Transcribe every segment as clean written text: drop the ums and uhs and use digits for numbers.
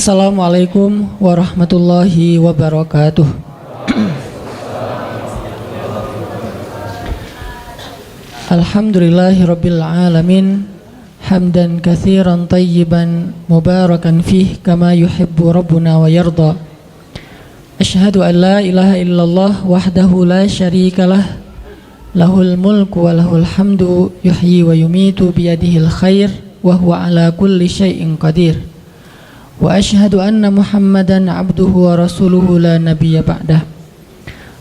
Assalamualaikum warahmatullahi wabarakatuh. Alhamdulillahirabbil alamin, hamdan katsiran tayyiban mubarakan fih kama yuhibbu rabbuna wa yarda. Asyhadu an la ilaha illallah wahdahu la syarikalah, lahul mulku wa lahul hamdu, yuhyi wa yumitu biyadihil khair wa huwa ala kulli syai'in qadir. Wa asyhadu anna Muhammadan abduhu wa rasuluhu la nabiyya ba'dah.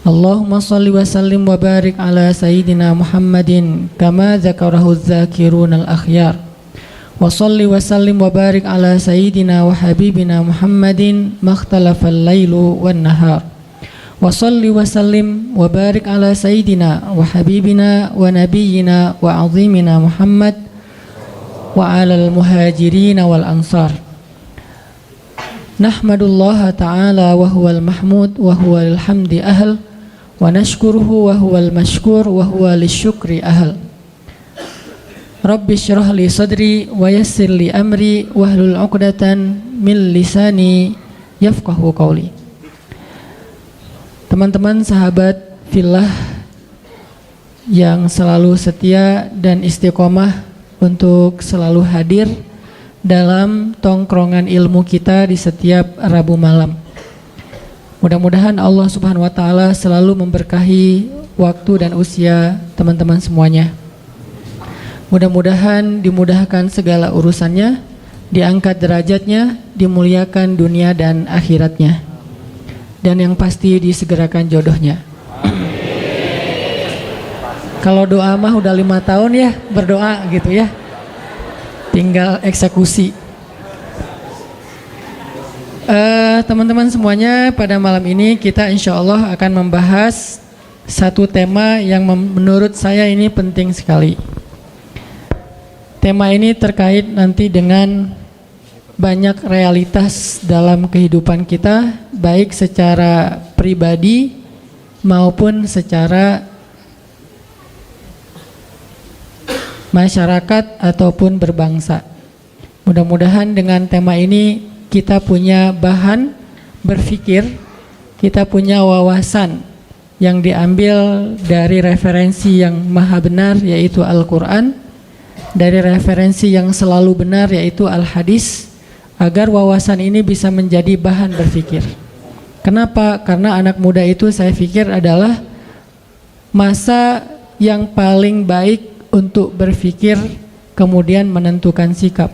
Allahumma salli wa sallim wa barik ala sayyidina Muhammadin kama dzakarahu dzakirun al-akhyar. Wa salli wa sallim wa barik ala sayyidina wa habibina Muhammadin makhtalafal lailu wan nahar. Wa salli wa sallim wa barik ala sayyidina wa habibina wa nabiyyina wa azimina Muhammad wa alal muhajirin wal ansar. Nahmadullaha ta'ala wa huwal mahmud wa huwal hamdi ahl wa nashkuruhu wa huwal mashkur wa huwa lisyukri ahl. Rabbi syrah li sadri wa yassir li amri wahlul 'uqdatan min lisani yafqahu qawli. Teman-teman sahabat fillah yang selalu setia dan istiqomah untuk selalu hadir dalam tongkrongan ilmu kita di setiap Rabu malam. Mudah-mudahan Allah Subhanahu wa taala selalu memberkahi waktu dan usia teman-teman semuanya. Mudah-mudahan dimudahkan segala urusannya, diangkat derajatnya, dimuliakan dunia dan akhiratnya. Dan yang pasti disegerakan jodohnya. Kalau doa mah udah 5 tahun ya berdoa gitu ya. Tinggal eksekusi. Teman-teman semuanya, pada malam ini kita insya Allah akan membahas satu tema yang menurut saya ini penting sekali. Tema ini terkait nanti dengan banyak realitas dalam kehidupan kita, baik secara pribadi maupun secara masyarakat ataupun berbangsa. Mudah-mudahan dengan tema ini kita punya bahan berpikir, kita punya wawasan yang diambil dari referensi yang maha benar yaitu Al-Quran, dari referensi yang selalu benar yaitu Al-Hadis, agar wawasan ini bisa menjadi bahan berpikir. Kenapa? Karena anak muda itu saya pikir adalah masa yang paling baik untuk berpikir kemudian menentukan sikap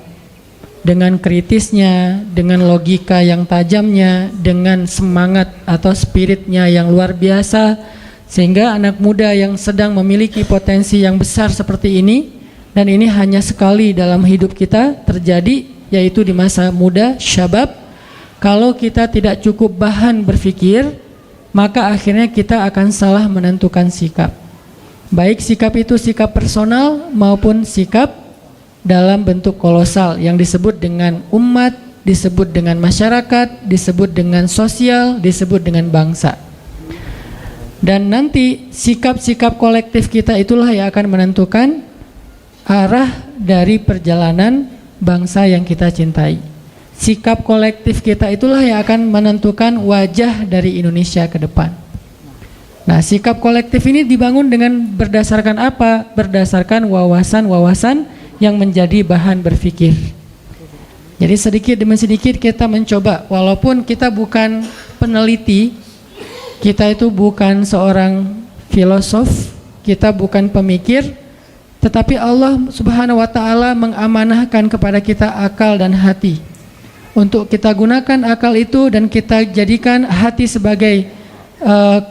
dengan kritisnya, dengan logika yang tajamnya, dengan semangat atau spiritnya yang luar biasa, sehingga anak muda yang sedang memiliki potensi yang besar seperti ini, dan ini hanya sekali dalam hidup kita terjadi, yaitu di masa muda, syabab. Kalau kita tidak cukup bahan berpikir, maka akhirnya kita akan salah menentukan sikap. Baik sikap itu sikap personal maupun sikap dalam bentuk kolosal yang disebut dengan umat, disebut dengan masyarakat, disebut dengan sosial, disebut dengan bangsa. Dan nanti sikap-sikap kolektif kita itulah yang akan menentukan arah dari perjalanan bangsa yang kita cintai. Sikap kolektif kita itulah yang akan menentukan wajah dari Indonesia ke depan. Nah, sikap kolektif ini dibangun dengan berdasarkan apa? Berdasarkan wawasan-wawasan yang menjadi bahan berpikir. Jadi sedikit demi sedikit kita mencoba, walaupun kita bukan peneliti, kita itu bukan seorang filosof, kita bukan pemikir, tetapi Allah Subhanahu wa taala mengamanahkan kepada kita akal dan hati. Untuk kita gunakan akal itu dan kita jadikan hati sebagai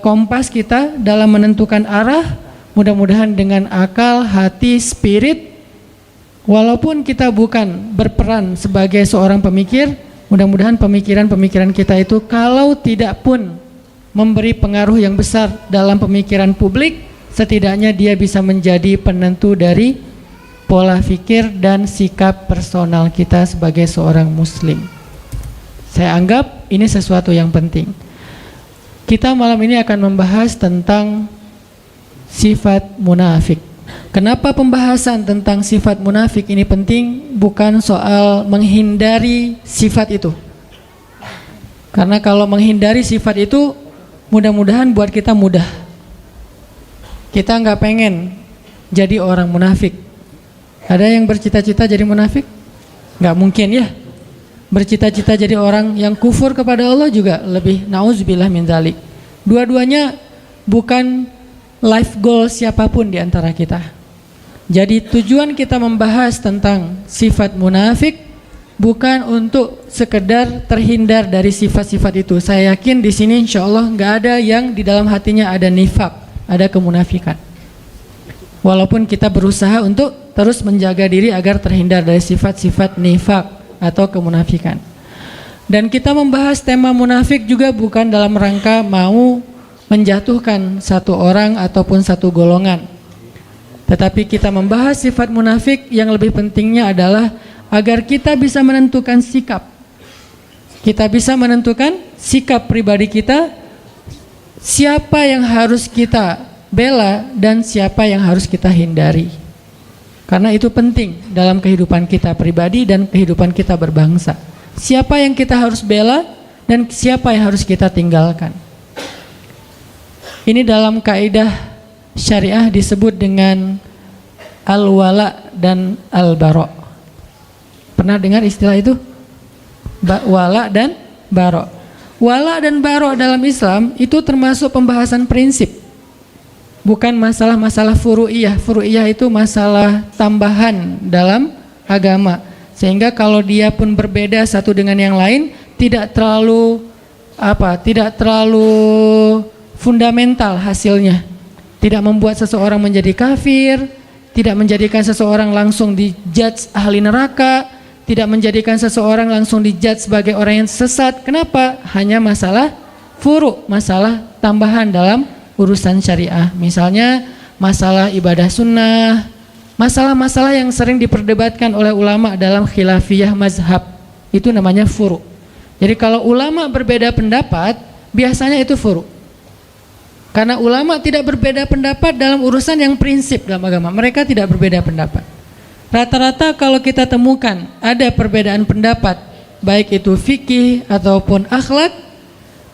kompas kita dalam menentukan arah. Mudah-mudahan dengan akal, hati, spirit, walaupun kita bukan berperan sebagai seorang pemikir, mudah-mudahan pemikiran-pemikiran kita itu kalau tidak pun memberi pengaruh yang besar dalam pemikiran publik, setidaknya dia bisa menjadi penentu dari pola pikir dan sikap personal kita sebagai seorang muslim. Saya anggap ini sesuatu yang penting. Kita malam ini akan membahas tentang sifat munafik. Kenapa pembahasan tentang sifat munafik ini penting? Bukan soal menghindari sifat itu, Karena kalau menghindari sifat itu mudah-mudahan buat kita mudah. Kita nggak pengen jadi orang munafik. Ada yang bercita-cita jadi munafik? Nggak mungkin ya. Bercita-cita jadi orang yang kufur kepada Allah juga lebih, nauzubillah min dzalik. Dua-duanya bukan life goal siapapun di antara kita. Jadi tujuan kita membahas tentang sifat munafik bukan untuk sekedar terhindar dari sifat-sifat itu. Saya yakin di sini insya Allah nggak ada yang di dalam hatinya ada nifak, ada kemunafikan. Walaupun kita berusaha untuk terus menjaga diri agar terhindar dari sifat-sifat nifak atau kemunafikan. Dan kita membahas tema munafik juga bukan dalam rangka mau menjatuhkan satu orang ataupun satu golongan. Tetapi kita membahas sifat munafik yang lebih pentingnya adalah agar kita bisa menentukan sikap. Kita bisa menentukan sikap pribadi kita, siapa yang harus kita bela dan siapa yang harus kita hindari. Karena itu penting dalam kehidupan kita pribadi dan kehidupan kita berbangsa. Siapa yang kita harus bela dan siapa yang harus kita tinggalkan. Ini dalam kaidah syariah disebut dengan al-wala dan al-bara. Pernah dengar istilah itu? Wala dan bara. Wala dan bara dalam Islam itu termasuk pembahasan prinsip. Bukan masalah-masalah furu'iyah. Furu'iyah itu masalah tambahan dalam agama. Sehingga kalau dia pun berbeda satu dengan yang lain, tidak terlalu fundamental hasilnya. Tidak membuat seseorang menjadi kafir, tidak menjadikan seseorang langsung dijudge ahli neraka, tidak menjadikan seseorang langsung dijudge sebagai orang yang sesat. Kenapa? Hanya masalah furu', masalah tambahan dalam urusan syariah. Misalnya masalah ibadah sunnah, masalah-masalah yang sering diperdebatkan oleh ulama dalam khilafiyah mazhab, itu namanya furu'. Jadi kalau ulama berbeda pendapat, biasanya itu furu'. Karena ulama tidak berbeda pendapat dalam urusan yang prinsip dalam agama. Mereka tidak berbeda pendapat. Rata-rata kalau kita temukan ada perbedaan pendapat, baik itu fikih ataupun akhlak,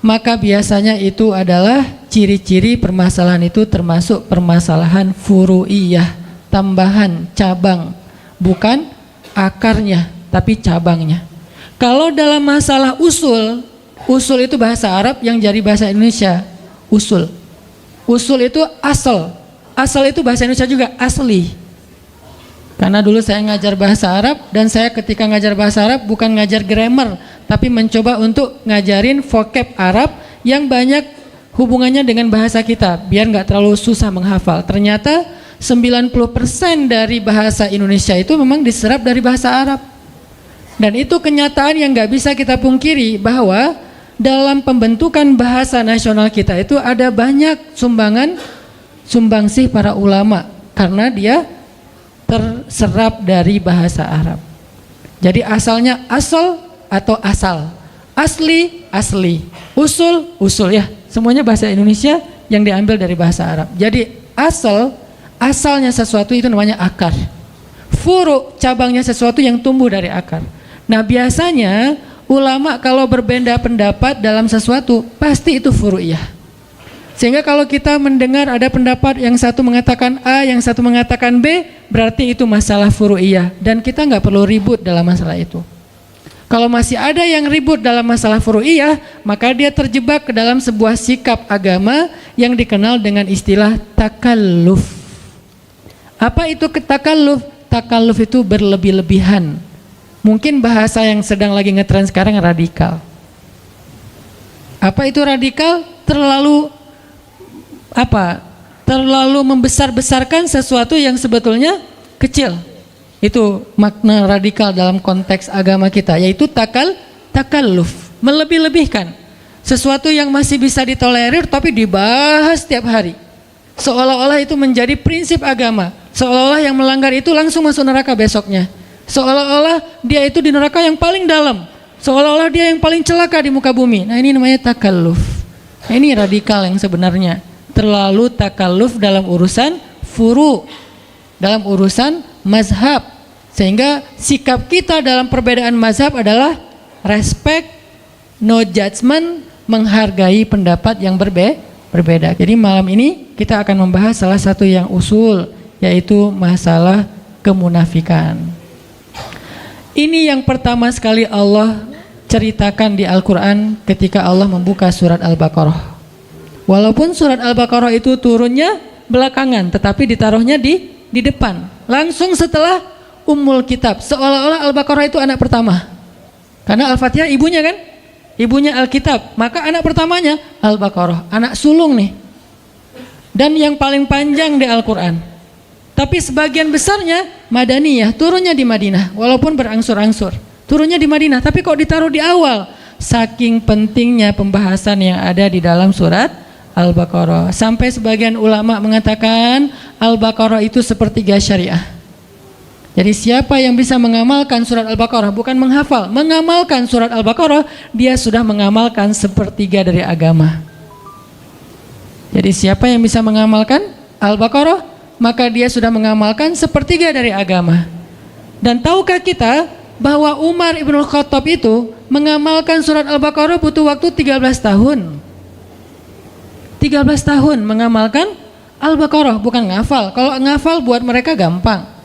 maka biasanya itu adalah ciri-ciri permasalahan itu termasuk permasalahan furu'iyah, tambahan, cabang, bukan akarnya tapi cabangnya. Kalau dalam masalah usul, usul itu bahasa Arab yang jadi bahasa Indonesia, usul. Usul itu asal, asal itu bahasa Indonesia juga asli. Karena dulu saya ngajar bahasa Arab dan saya ketika ngajar bahasa Arab bukan ngajar grammar, tapi mencoba untuk ngajarin vocab Arab yang banyak hubungannya dengan bahasa kita biar nggak terlalu susah menghafal. Ternyata 90% dari bahasa Indonesia itu memang diserap dari bahasa Arab. Dan itu kenyataan yang nggak bisa kita pungkiri bahwa dalam pembentukan bahasa nasional kita itu ada banyak sumbangsih para ulama karena dia terserap dari bahasa Arab. Jadi asalnya asal atau asal, asli, asli, usul, usul ya. Semuanya bahasa Indonesia yang diambil dari bahasa Arab. Jadi asalnya sesuatu itu namanya akar. Furu, cabangnya sesuatu yang tumbuh dari akar. Nah biasanya ulama kalau berbeda pendapat dalam sesuatu pasti itu furu'iyah. Sehingga kalau kita mendengar ada pendapat yang satu mengatakan A, yang satu mengatakan B, berarti itu masalah furu'iyah dan kita nggak perlu ribut dalam masalah itu. Kalau masih ada yang ribut dalam masalah furu'iyah, maka dia terjebak ke dalam sebuah sikap agama yang dikenal dengan istilah takalluf. Apa itu takalluf? Takalluf itu berlebih-lebihan. Mungkin bahasa yang sedang lagi ngetren sekarang radikal. Apa itu radikal? Terlalu membesar-besarkan sesuatu yang sebetulnya kecil. Itu makna radikal dalam konteks agama kita, yaitu takalluf, melebih-lebihkan. Sesuatu yang masih bisa ditolerir tapi dibahas setiap hari. Seolah-olah itu menjadi prinsip agama. Seolah-olah yang melanggar itu langsung masuk neraka besoknya. Seolah-olah dia itu di neraka yang paling dalam. Seolah-olah dia yang paling celaka di muka bumi. Nah ini namanya takalluf. Nah, ini radikal yang sebenarnya. Terlalu takalluf dalam urusan furu, dalam urusan mazhab. Sehingga sikap kita dalam perbedaan mazhab adalah respect, no judgment, menghargai pendapat yang berbeda. Jadi malam ini kita akan membahas salah satu yang usul, yaitu masalah kemunafikan. Ini yang pertama sekali Allah ceritakan di Al-Quran ketika Allah membuka surat Al-Baqarah. Walaupun surat Al-Baqarah itu turunnya belakangan, tetapi ditaruhnya di depan, langsung setelah Ummul Kitab, seolah-olah Al-Baqarah itu anak pertama. Karena Al-Fatihah ibunya kan? Ibunya Alkitab, maka anak pertamanya Al-Baqarah, anak sulung nih. Dan yang paling panjang di Al-Quran. Tapi sebagian besarnya Madaniyah, turunnya di Madinah, walaupun berangsur-angsur. Turunnya di Madinah, tapi kok ditaruh di awal? Saking pentingnya pembahasan yang ada di dalam surat Al-Baqarah. Sampai sebagian ulama mengatakan Al-Baqarah itu sepertiga syariah. Jadi siapa yang bisa mengamalkan surat Al-Baqarah, bukan menghafal, mengamalkan surat Al-Baqarah, dia sudah mengamalkan sepertiga dari agama. Jadi siapa yang bisa mengamalkan Al-Baqarah, maka dia sudah mengamalkan sepertiga dari agama. Dan tahukah kita bahwa Umar ibn Khattab itu mengamalkan surat Al-Baqarah butuh waktu 13 tahun. 13 tahun mengamalkan Al-Baqarah, bukan ngafal. Kalau ngafal buat mereka gampang.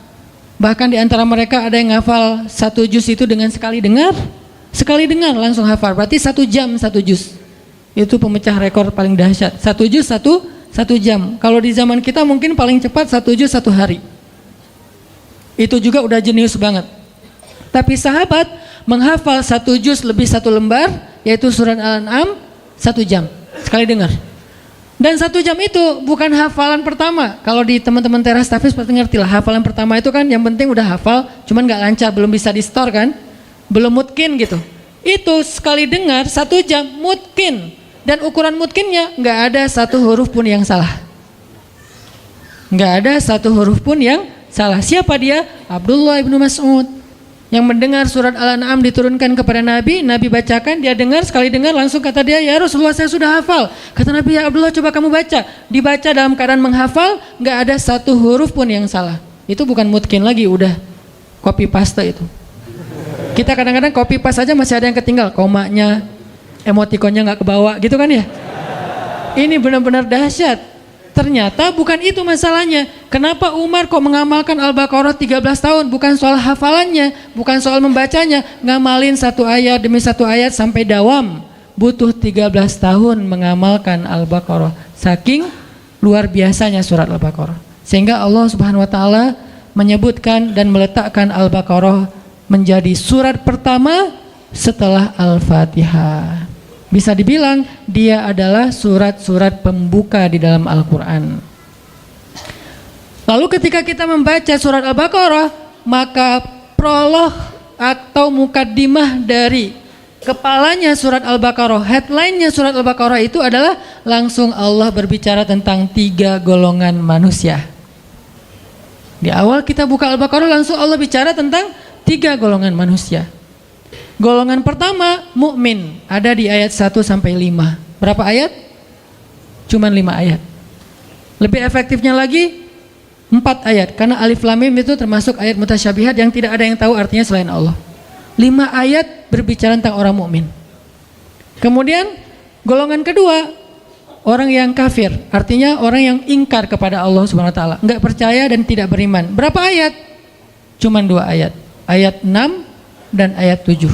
Bahkan di antara mereka ada yang ngafal 1 juz itu dengan sekali dengar langsung hafal. Berarti 1 jam 1 juz. Itu pemecah rekor paling dahsyat. 1 juz 1 jam. Kalau di zaman kita mungkin paling cepat 1 juz 1 hari. Itu juga udah jenius banget. Tapi sahabat menghafal 1 juz lebih 1 lembar, yaitu surat Al-An'am 1 jam sekali dengar. Dan 1 jam itu bukan hafalan pertama. Kalau di teman-teman teras tahfiz pasti ngerti lah, hafalan pertama itu kan yang penting udah hafal, cuman nggak lancar, belum bisa di store kan, belum mutkin gitu. Itu sekali dengar 1 jam mutkin, dan ukuran mutkinnya nggak ada 1 huruf pun yang salah. Nggak ada 1 huruf pun yang salah. Siapa dia? Abdullah ibnu Mas'ud. Yang mendengar surat Al-An'am diturunkan kepada Nabi, Nabi bacakan, dia dengar, sekali dengar langsung kata dia, ya Rasulullah saya sudah hafal. Kata Nabi, ya Abdullah coba kamu baca. Dibaca dalam keadaan menghafal, nggak ada 1 huruf pun yang salah. Itu bukan mutkin lagi, udah copy paste itu. Kita kadang-kadang copy paste aja masih ada yang ketinggal, komanya, emotikonnya nggak kebawa gitu kan ya. Ini benar-benar dahsyat. Ternyata bukan itu masalahnya. Kenapa Umar kok mengamalkan Al-Baqarah 13 tahun? Bukan soal hafalannya, bukan soal membacanya. Ngamalin 1 ayat demi 1 ayat sampai dawam. Butuh 13 tahun mengamalkan Al-Baqarah. Saking luar biasanya surat Al-Baqarah. Sehingga Allah Subhanahu wa taala menyebutkan dan meletakkan Al-Baqarah menjadi surat pertama setelah Al-Fatihah. Bisa dibilang dia adalah surat-surat pembuka di dalam Al-Quran. Lalu ketika kita membaca surat Al-Baqarah, maka prolog atau mukaddimah dari kepalanya surat Al-Baqarah, headline-nya surat Al-Baqarah itu adalah langsung Allah berbicara tentang 3 golongan manusia. Di awal kita buka Al-Baqarah langsung Allah bicara tentang 3 golongan manusia. Golongan pertama mukmin, ada di ayat 1 sampai 5. Berapa ayat? Cuman 5 ayat. Lebih efektifnya lagi 4 ayat, karena alif lam mim itu termasuk ayat mutasyabihat yang tidak ada yang tahu artinya selain Allah. 5 ayat berbicara tentang orang mukmin. Kemudian golongan kedua orang yang kafir, artinya orang yang ingkar kepada Allah Subhanahu wa taala, enggak percaya dan tidak beriman. Berapa ayat? Cuman 2 ayat. Ayat 6 dan ayat 7.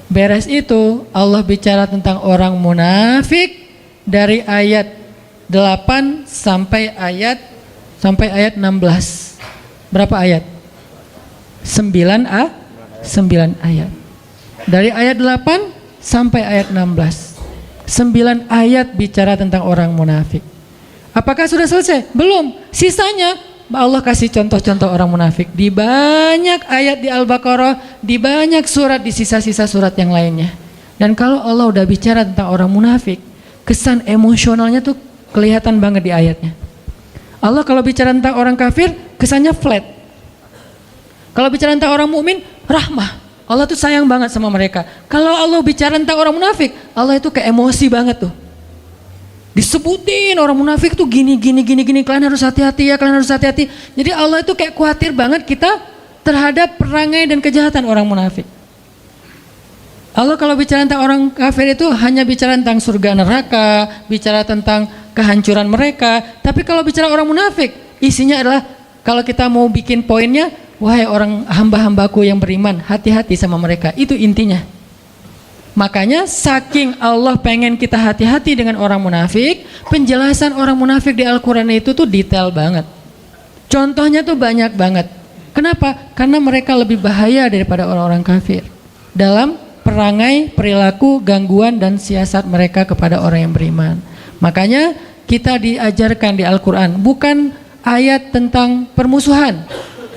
Beres itu Allah bicara tentang orang munafik dari ayat 8 sampai ayat 16. Berapa ayat? 9 ayat. Dari ayat 8 sampai ayat 16. 9 ayat bicara tentang orang munafik. Apakah sudah selesai? Belum. Sisanya Allah kasih contoh-contoh orang munafik di banyak ayat di Al-Baqarah, di banyak surat, di sisa-sisa surat yang lainnya. Dan kalau Allah udah bicara tentang orang munafik, kesan emosionalnya tuh kelihatan banget di ayatnya. Allah kalau bicara tentang orang kafir, kesannya flat. Kalau bicara tentang orang mukmin, rahmah. Allah tuh sayang banget sama mereka. Kalau Allah bicara tentang orang munafik, Allah itu kayak emosi banget tuh. Disebutin orang munafik tuh gini, kalian harus hati-hati ya, kalian harus hati-hati. Jadi Allah itu kayak khawatir banget kita terhadap perangai dan kejahatan orang munafik. Allah kalau bicara tentang orang kafir itu hanya bicara tentang surga neraka, bicara tentang kehancuran mereka. Tapi kalau bicara orang munafik, isinya adalah kalau kita mau bikin poinnya, wahai orang hamba-hambaku yang beriman, hati-hati sama mereka. Itu intinya. Makanya saking Allah pengen kita hati-hati dengan orang munafik, penjelasan orang munafik di Al-Quran itu tuh detail banget. Contohnya tuh banyak banget. Kenapa? Karena mereka lebih bahaya daripada orang-orang kafir dalam perangai, perilaku, gangguan dan siasat mereka kepada orang yang beriman. Makanya kita diajarkan di Al-Quran bukan ayat tentang permusuhan.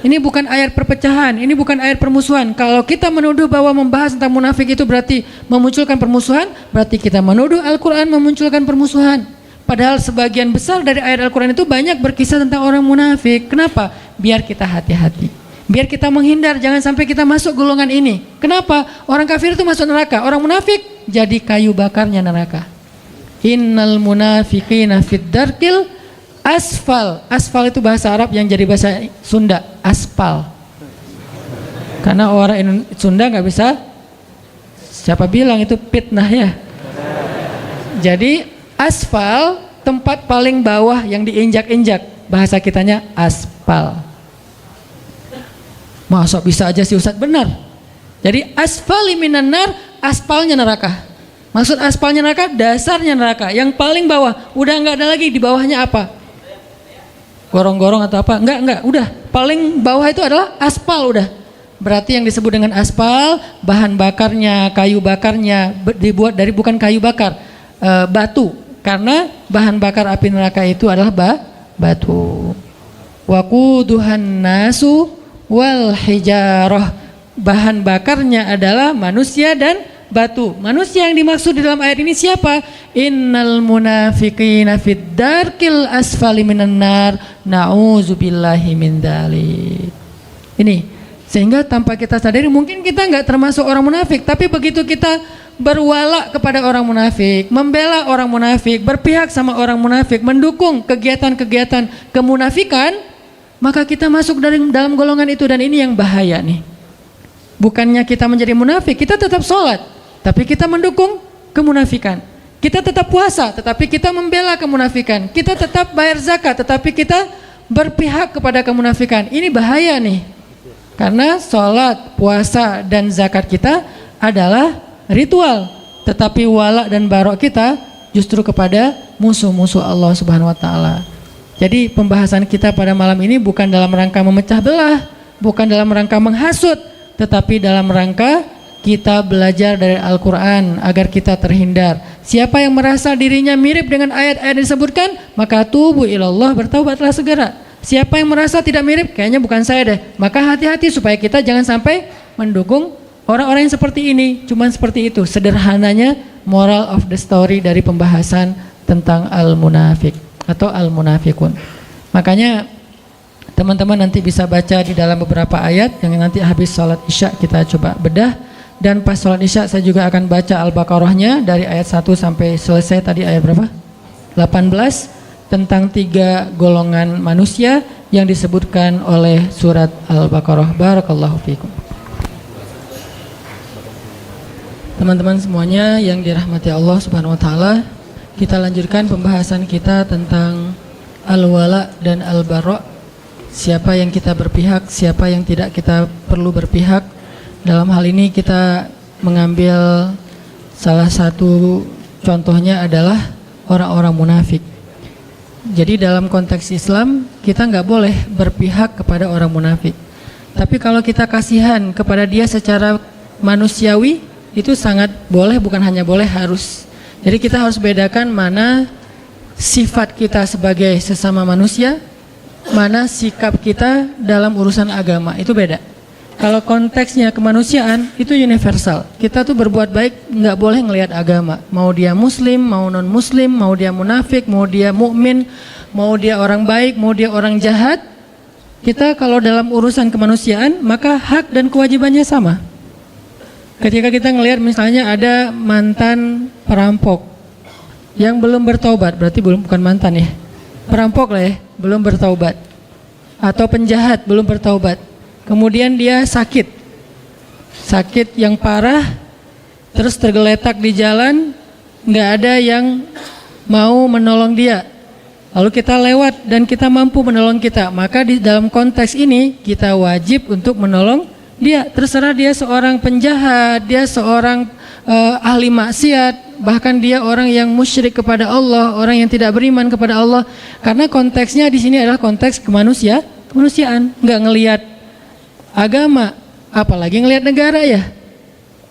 Ini bukan ayat perpecahan, ini bukan ayat permusuhan. Kalau kita menuduh bahwa membahas tentang munafik itu berarti memunculkan permusuhan, berarti kita menuduh Al-Quran memunculkan permusuhan. Padahal sebagian besar dari ayat Al-Quran itu banyak berkisah tentang orang munafik. Kenapa? Biar kita hati-hati. Biar kita menghindar, jangan sampai kita masuk golongan ini. Kenapa? Orang kafir itu masuk neraka, orang munafik jadi kayu bakarnya neraka. Innal munafiqina fid darkil asfal. Asfal itu bahasa Arab yang jadi bahasa Sunda, aspal. Karena orang Sunda nggak bisa, siapa bilang itu fitnah ya. Jadi asfal tempat paling bawah yang diinjak-injak, bahasa kitanya aspal. Masa bisa aja sih Ustadz? Benar. Jadi asfali minan nar, aspalnya neraka. Maksud aspalnya neraka, dasarnya neraka, yang paling bawah. Udah nggak ada lagi di bawahnya apa? Gorong-gorong atau apa? Enggak, udah. Paling bawah itu adalah aspal udah. Berarti yang disebut dengan aspal, bahan bakarnya, kayu bakarnya dibuat dari bukan kayu bakar, batu. Karena bahan bakar api neraka itu adalah batu. Waquduhan nasu wal hijarah. Bahan bakarnya adalah manusia dan batu. Manusia yang dimaksud di dalam ayat ini siapa? Innal munafiqina fid darkil asfali minan nar, na'udzubillahi min dzalik. Ini sehingga tanpa kita sadari mungkin kita nggak termasuk orang munafik, tapi begitu kita berwala kepada orang munafik, membela orang munafik, berpihak sama orang munafik, mendukung kegiatan-kegiatan kemunafikan, maka kita masuk dalam golongan itu. Dan ini yang bahaya nih. Bukannya kita menjadi munafik, kita tetap sholat, tapi kita mendukung kemunafikan. Kita tetap puasa, tetapi kita membela kemunafikan. Kita tetap bayar zakat, tetapi kita berpihak kepada kemunafikan. Ini bahaya nih. Karena sholat, puasa, dan zakat kita adalah ritual, tetapi wala dan barok kita justru kepada musuh-musuh Allah Subhanahu wa taala. Jadi pembahasan kita pada malam ini bukan dalam rangka memecah belah, bukan dalam rangka menghasut, tetapi dalam rangka kita belajar dari Al-Quran agar kita terhindar. Siapa yang merasa dirinya mirip dengan ayat-ayat yang disebutkan, maka tubu ilallah, bertaubatlah segera. Siapa yang merasa tidak mirip, kayaknya bukan saya deh, maka hati-hati supaya kita jangan sampai mendukung orang-orang yang seperti ini. Cuman seperti itu sederhananya moral of the story dari pembahasan tentang al-munafik atau al-munafikun. Makanya teman-teman nanti bisa baca di dalam beberapa ayat yang nanti habis sholat isya kita coba bedah. Dan pas sholat isya saya juga akan baca Al-Baqarahnya dari ayat 1 sampai selesai tadi ayat berapa? 18 tentang 3 golongan manusia yang disebutkan oleh surat Al-Baqarah. Barakallahu fiikum. Teman-teman semuanya yang dirahmati Allah Subhanahu wa taala, kita lanjutkan pembahasan kita tentang al-wala dan al-bara'. Siapa yang kita berpihak, siapa yang tidak kita perlu berpihak. Dalam hal ini kita mengambil salah satu contohnya adalah orang-orang munafik. Jadi dalam konteks Islam kita nggak boleh berpihak kepada orang munafik. Tapi kalau kita kasihan kepada dia secara manusiawi, itu sangat boleh, bukan hanya boleh, harus. Jadi kita harus bedakan mana sifat kita sebagai sesama manusia, mana sikap kita dalam urusan agama, itu beda. Kalau konteksnya kemanusiaan itu universal. Kita tuh berbuat baik nggak boleh ngelihat agama. Mau dia muslim, mau non muslim, mau dia munafik, mau dia mukmin, mau dia orang baik, mau dia orang jahat. Kita kalau dalam urusan kemanusiaan maka hak dan kewajibannya sama. Ketika kita ngelihat misalnya ada mantan perampok yang belum bertaubat, berarti bukan mantan ya, perampok lah ya, belum bertaubat, atau penjahat belum bertaubat. Kemudian dia sakit yang parah, terus tergeletak di jalan, nggak ada yang mau menolong dia. Lalu kita lewat dan kita mampu menolong kita, maka di dalam konteks ini kita wajib untuk menolong dia. Terserah dia seorang penjahat, dia seorang ahli maksiat, bahkan dia orang yang musyrik kepada Allah, orang yang tidak beriman kepada Allah. Karena konteksnya di sini adalah konteks kemanusiaan, nggak ngelihat agama, apalagi ngelihat negara ya.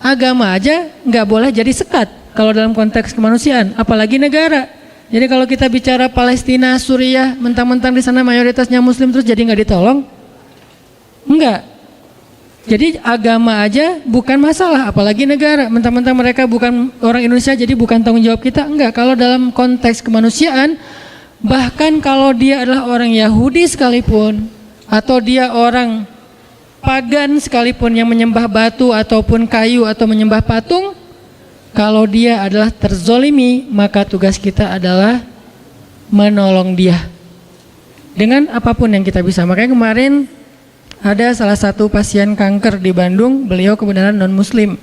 Agama aja nggak boleh jadi sekat kalau dalam konteks kemanusiaan, apalagi negara. Jadi kalau kita bicara Palestina, Suriah, mentang-mentang di sana mayoritasnya Muslim terus jadi nggak ditolong? Enggak. Jadi agama aja bukan masalah, apalagi negara. Mentang-mentang mereka bukan orang Indonesia, jadi bukan tanggung jawab kita. Enggak. Kalau dalam konteks kemanusiaan, bahkan kalau dia adalah orang Yahudi sekalipun, atau dia orang pagan sekalipun yang menyembah batu ataupun kayu atau menyembah patung, kalau dia adalah terzolimi, maka tugas kita adalah menolong dia dengan apapun yang kita bisa. Makanya kemarin ada salah satu pasien kanker di Bandung, beliau kebenaran non-muslim.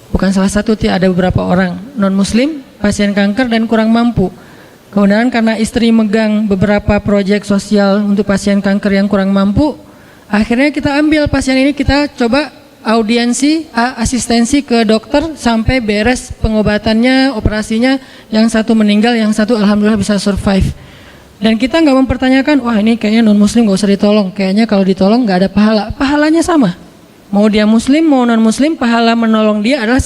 Bukan salah satu, ada beberapa orang non-muslim, pasien kanker dan kurang mampu. Kebenaran karena istri megang beberapa proyek sosial untuk pasien kanker yang kurang mampu, akhirnya kita ambil pasien ini, kita coba audiensi, asistensi ke dokter sampai beres pengobatannya, operasinya. Yang satu meninggal, yang satu alhamdulillah bisa survive. Dan kita nggak mempertanyakan, wah ini kayaknya non muslim nggak usah ditolong, kayaknya kalau ditolong nggak ada pahala. Pahalanya sama, mau dia muslim mau non muslim, pahala menolong dia adalah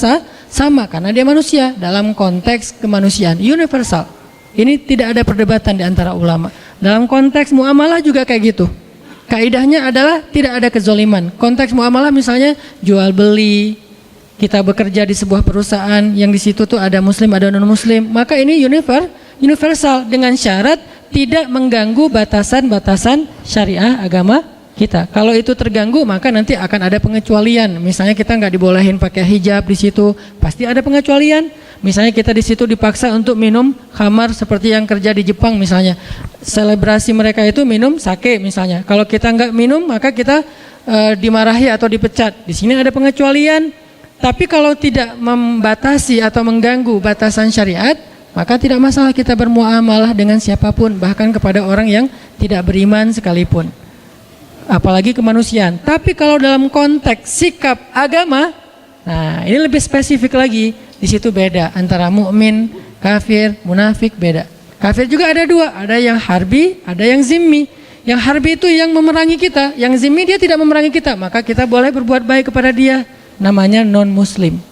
sama, karena dia manusia dalam konteks kemanusiaan universal. Ini tidak ada perdebatan di antara ulama. Dalam konteks muamalah juga kayak gitu. Kaidahnya adalah tidak ada kezoliman. Konteks muamalah misalnya jual beli, kita bekerja di sebuah perusahaan yang di situ tuh ada muslim ada non muslim, maka ini universal dengan syarat tidak mengganggu batasan-batasan syariah agama kita. Kalau itu terganggu maka nanti akan ada pengecualian. Misalnya kita nggak dibolehin pakai hijab di situ, pasti ada pengecualian. Misalnya kita di situ dipaksa untuk minum khamar seperti yang kerja di Jepang misalnya. Selebrasi mereka itu minum sake misalnya. Kalau kita nggak minum maka kita dimarahi atau dipecat. Di sini ada pengecualian. Tapi kalau tidak membatasi atau mengganggu batasan syariat, maka tidak masalah kita bermuamalah dengan siapapun, bahkan kepada orang yang tidak beriman sekalipun. Apalagi kemanusiaan. Tapi kalau dalam konteks sikap agama, nah ini lebih spesifik lagi. Di situ beda antara mukmin, kafir, munafik, beda. Kafir juga ada dua, ada yang harbi, ada yang zimmi. Yang harbi itu yang memerangi kita, yang zimmi dia tidak memerangi kita, maka kita boleh berbuat baik kepada dia. Namanya non muslim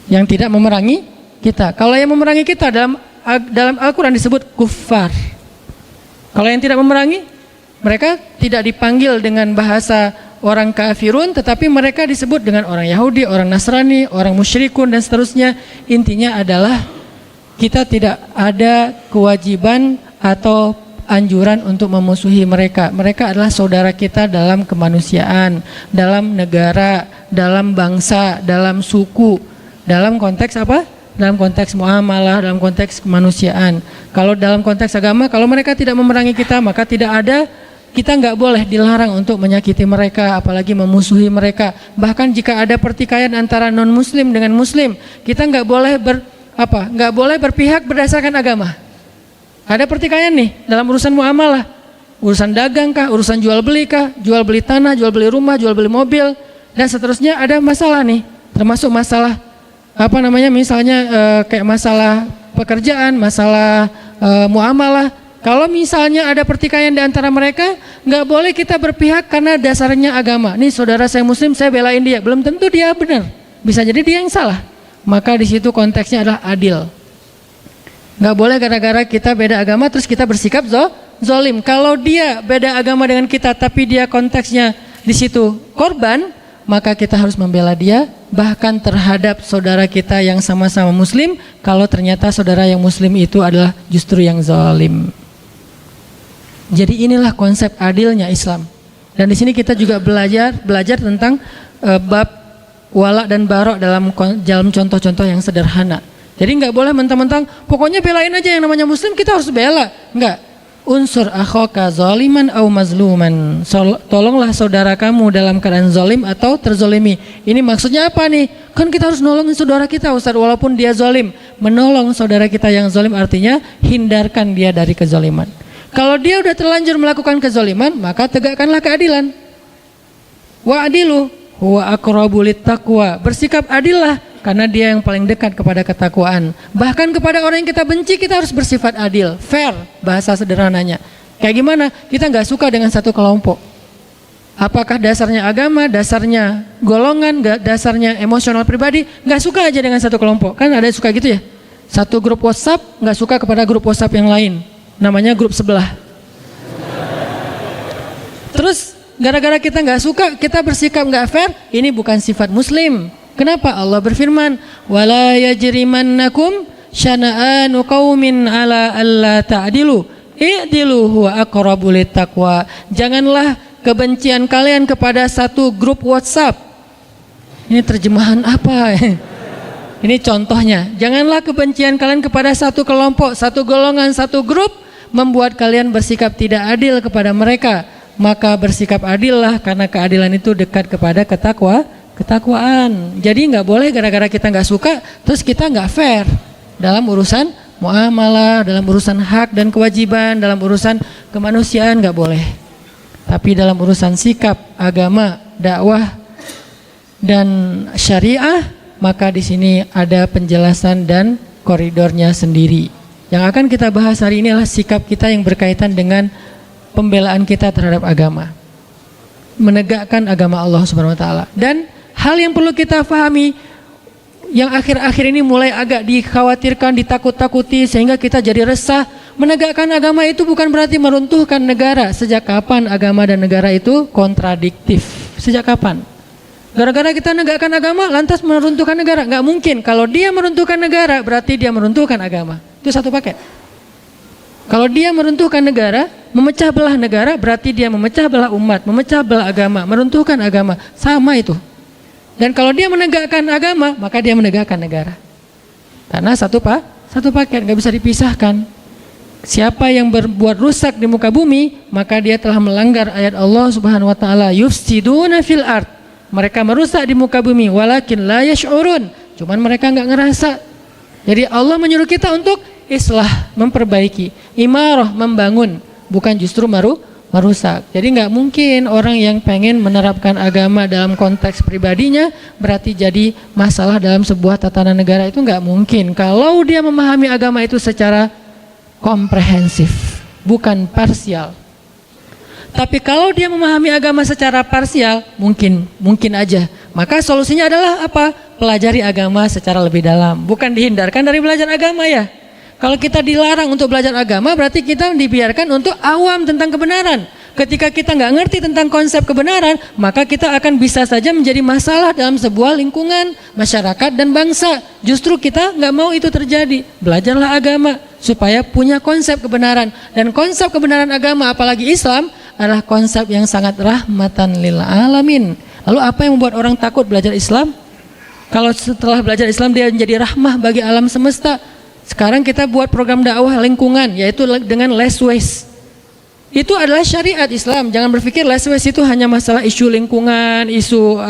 yang tidak memerangi kita. Kalau yang memerangi kita dalam Al-Quran disebut kuffar. Kalau yang tidak memerangi, mereka tidak dipanggil dengan bahasa orang kafirun, tetapi mereka disebut dengan orang Yahudi, orang Nasrani, orang musyrikun dan seterusnya. Intinya adalah kita tidak ada kewajiban atau anjuran untuk memusuhi mereka. Mereka adalah saudara kita dalam kemanusiaan, dalam negara, dalam bangsa, dalam suku. Dalam konteks apa? Dalam konteks muamalah, dalam konteks kemanusiaan. Kalau dalam konteks agama, kalau mereka tidak memerangi kita, maka kita nggak boleh dilarang untuk menyakiti mereka, apalagi memusuhi mereka. Bahkan jika ada pertikaian antara non muslim dengan muslim, kita nggak boleh berpihak berdasarkan agama. Ada pertikaian nih dalam urusan muamalah, urusan dagang kah, urusan jual beli kah, jual beli tanah, jual beli rumah, jual beli mobil dan seterusnya. Ada masalah nih, termasuk masalah misalnya kayak masalah pekerjaan, masalah muamalah. Kalau misalnya ada pertikaian di antara mereka, nggak boleh kita berpihak karena dasarnya agama. Nih saudara saya muslim, saya belain dia. Belum tentu dia benar, bisa jadi dia yang salah. Maka di situ konteksnya adalah adil. Nggak boleh gara-gara kita beda agama terus kita bersikap zolim. Kalau dia beda agama dengan kita, tapi dia konteksnya di situ korban, maka kita harus membela dia, bahkan terhadap saudara kita yang sama-sama muslim, kalau ternyata saudara yang muslim itu adalah justru yang zalim. Jadi inilah konsep adilnya Islam. Dan di sini kita juga belajar tentang bab wala dan barok dalam contoh-contoh yang sederhana. Jadi nggak boleh mentang-mentang pokoknya belain aja yang namanya muslim, kita harus bela. Enggak. unsur akhaka zaliman au mazluman. Tolonglah saudara kamu dalam keadaan zalim atau terzolimi. Ini maksudnya apa nih? Kan kita harus nolongin saudara kita Ustaz walaupun dia zalim. Menolong saudara kita yang zalim artinya hindarkan dia dari kezaliman. Kalau dia udah terlanjur melakukan kezaliman, maka tegakkanlah keadilan. Wa'adilu huwa aqrabu littaqwa. Bersikap adillah karena dia yang paling dekat kepada ketakwaan. Bahkan kepada orang yang kita benci kita harus bersifat adil, fair bahasa sederhananya. Kayak gimana? Kita nggak suka dengan satu kelompok. Apakah dasarnya agama, dasarnya golongan, dasarnya emosional pribadi? Nggak suka aja dengan satu kelompok. Kan ada yang suka gitu ya. Satu grup WhatsApp nggak suka kepada grup WhatsApp yang lain. Namanya grup sebelah. Terus gara-gara kita nggak suka, kita bersikap nggak fair. Ini bukan sifat Muslim. Kenapa Allah berfirman, wala yajrimannakum syana'anu qaumin ala alla ta'dilu i'dilu huwa aqrabu littaqwa. Janganlah kebencian kalian kepada satu grup WhatsApp. Ini terjemahan apa? Ini contohnya. Janganlah kebencian kalian kepada satu kelompok, satu golongan, satu grup membuat kalian bersikap tidak adil kepada mereka. Maka bersikap adillah karena keadilan itu dekat kepada ketakwaan. Jadi nggak boleh gara-gara kita nggak suka terus kita nggak fair dalam urusan muamalah, dalam urusan hak dan kewajiban, dalam urusan kemanusiaan nggak boleh. Tapi dalam urusan sikap, agama, dakwah dan syariah, maka di sini ada penjelasan dan koridornya sendiri. Yang akan kita bahas hari ini adalah sikap kita yang berkaitan dengan pembelaan kita terhadap agama, menegakkan agama Allah Subhanahu wa taala. Dan hal yang perlu kita pahami yang akhir-akhir ini mulai agak dikhawatirkan, ditakut-takuti sehingga kita jadi resah. Menegakkan agama itu bukan berarti meruntuhkan negara. Sejak kapan agama dan negara itu kontradiktif? Sejak kapan? Gara-gara kita negakkan agama lantas meruntuhkan negara? Nggak mungkin. Kalau dia meruntuhkan negara berarti dia meruntuhkan agama. Itu satu paket. Kalau dia meruntuhkan negara, memecah belah negara berarti dia memecah belah umat, memecah belah agama, meruntuhkan agama. Sama itu. Dan kalau dia menegakkan agama, maka dia menegakkan negara. Karena satu paket, nggak bisa dipisahkan. Siapa yang berbuat rusak di muka bumi, maka dia telah melanggar ayat Allah Subhanahu wa taala, yufsiduna fil ard. Mereka merusak di muka bumi, walakin la yash'urun. Cuman mereka nggak ngerasa. Jadi Allah menyuruh kita untuk islah, memperbaiki, imarah, membangun, bukan justru merusak. Jadi nggak mungkin orang yang pengen menerapkan agama dalam konteks pribadinya berarti jadi masalah dalam sebuah tatanan negara, itu nggak mungkin. Kalau dia memahami agama itu secara komprehensif, bukan parsial. Tapi kalau dia memahami agama secara parsial, mungkin aja. Maka solusinya adalah apa? Pelajari agama secara lebih dalam, bukan dihindarkan dari belajar agama ya. Kalau kita dilarang untuk belajar agama, berarti kita dibiarkan untuk awam tentang kebenaran. Ketika kita nggak ngerti tentang konsep kebenaran, maka kita akan bisa saja menjadi masalah dalam sebuah lingkungan, masyarakat dan bangsa. Justru kita nggak mau itu terjadi. Belajarlah agama supaya punya konsep kebenaran. Dan konsep kebenaran agama, apalagi Islam, adalah konsep yang sangat rahmatan lil alamin. Lalu apa yang membuat orang takut belajar Islam? Kalau setelah belajar Islam dia menjadi rahmah bagi alam semesta. Sekarang kita buat program dakwah lingkungan, yaitu dengan less waste. Itu adalah syariat Islam. Jangan berpikir less waste itu hanya masalah isu lingkungan, isu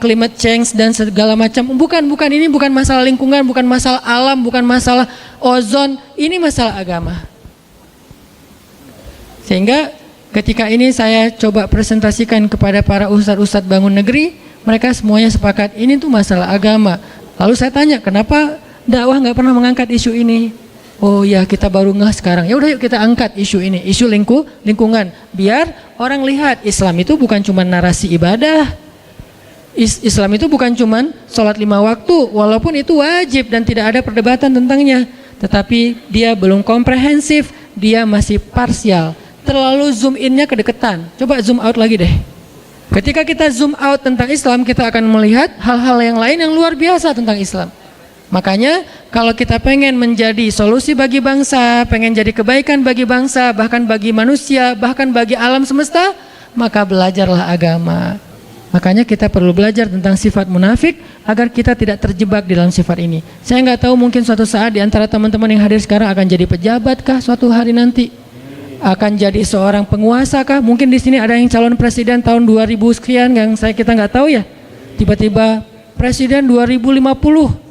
climate change dan segala macam. Bukan. Ini bukan masalah lingkungan, bukan masalah alam, bukan masalah ozon. Ini masalah agama. Sehingga ketika ini saya coba presentasikan kepada para ustadz-ustadz bangun negeri, mereka semuanya sepakat ini tuh masalah agama. Lalu saya tanya, kenapa dakwah nggak pernah mengangkat isu ini? Oh ya, kita baru ngeh sekarang. Ya udah yuk kita angkat isu ini, isu lingkungan. Biar orang lihat Islam itu bukan cuma narasi ibadah. Islam itu bukan cuma sholat 5 waktu, walaupun itu wajib dan tidak ada perdebatan tentangnya. Tetapi dia belum komprehensif, dia masih parsial. Terlalu zoom in-nya kedekatan. Coba zoom out lagi deh. Ketika kita zoom out tentang Islam, kita akan melihat hal-hal yang lain yang luar biasa tentang Islam. Makanya kalau kita pengen menjadi solusi bagi bangsa, pengen jadi kebaikan bagi bangsa, bahkan bagi manusia, bahkan bagi alam semesta, maka belajarlah agama. Makanya kita perlu belajar tentang sifat munafik agar kita tidak terjebak di dalam sifat ini. Saya nggak tahu, mungkin suatu saat di antara teman-teman yang hadir sekarang akan jadi pejabat kah suatu hari nanti? Akan jadi seorang penguasa kah? Mungkin di sini ada yang calon presiden tahun 2000 sekian yang kita nggak tahu ya. Tiba-tiba presiden 2050.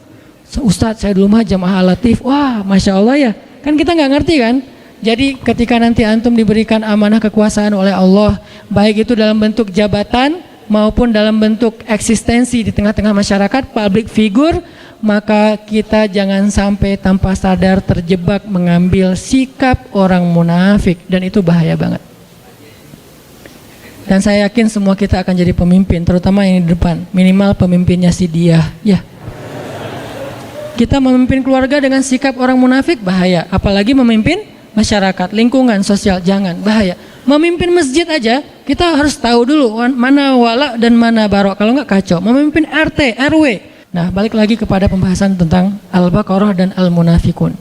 Ustadz, saya dulu mah jamaah latif. Wah, Masya Allah ya. Kan kita nggak ngerti kan? Jadi ketika nanti antum diberikan amanah kekuasaan oleh Allah, baik itu dalam bentuk jabatan maupun dalam bentuk eksistensi di tengah-tengah masyarakat, public figure, maka kita jangan sampai tanpa sadar terjebak mengambil sikap orang munafik, dan itu bahaya banget. Dan saya yakin semua kita akan jadi pemimpin, terutama yang di depan, minimal pemimpinnya si dia, ya. Kita memimpin keluarga dengan sikap orang munafik bahaya, apalagi memimpin masyarakat, lingkungan sosial, jangan, bahaya. Memimpin masjid aja kita harus tahu dulu mana wala dan mana barok, kalau nggak kacau. Memimpin RT, RW. Nah, balik lagi kepada pembahasan tentang Al-Baqarah dan Al-Munafikun.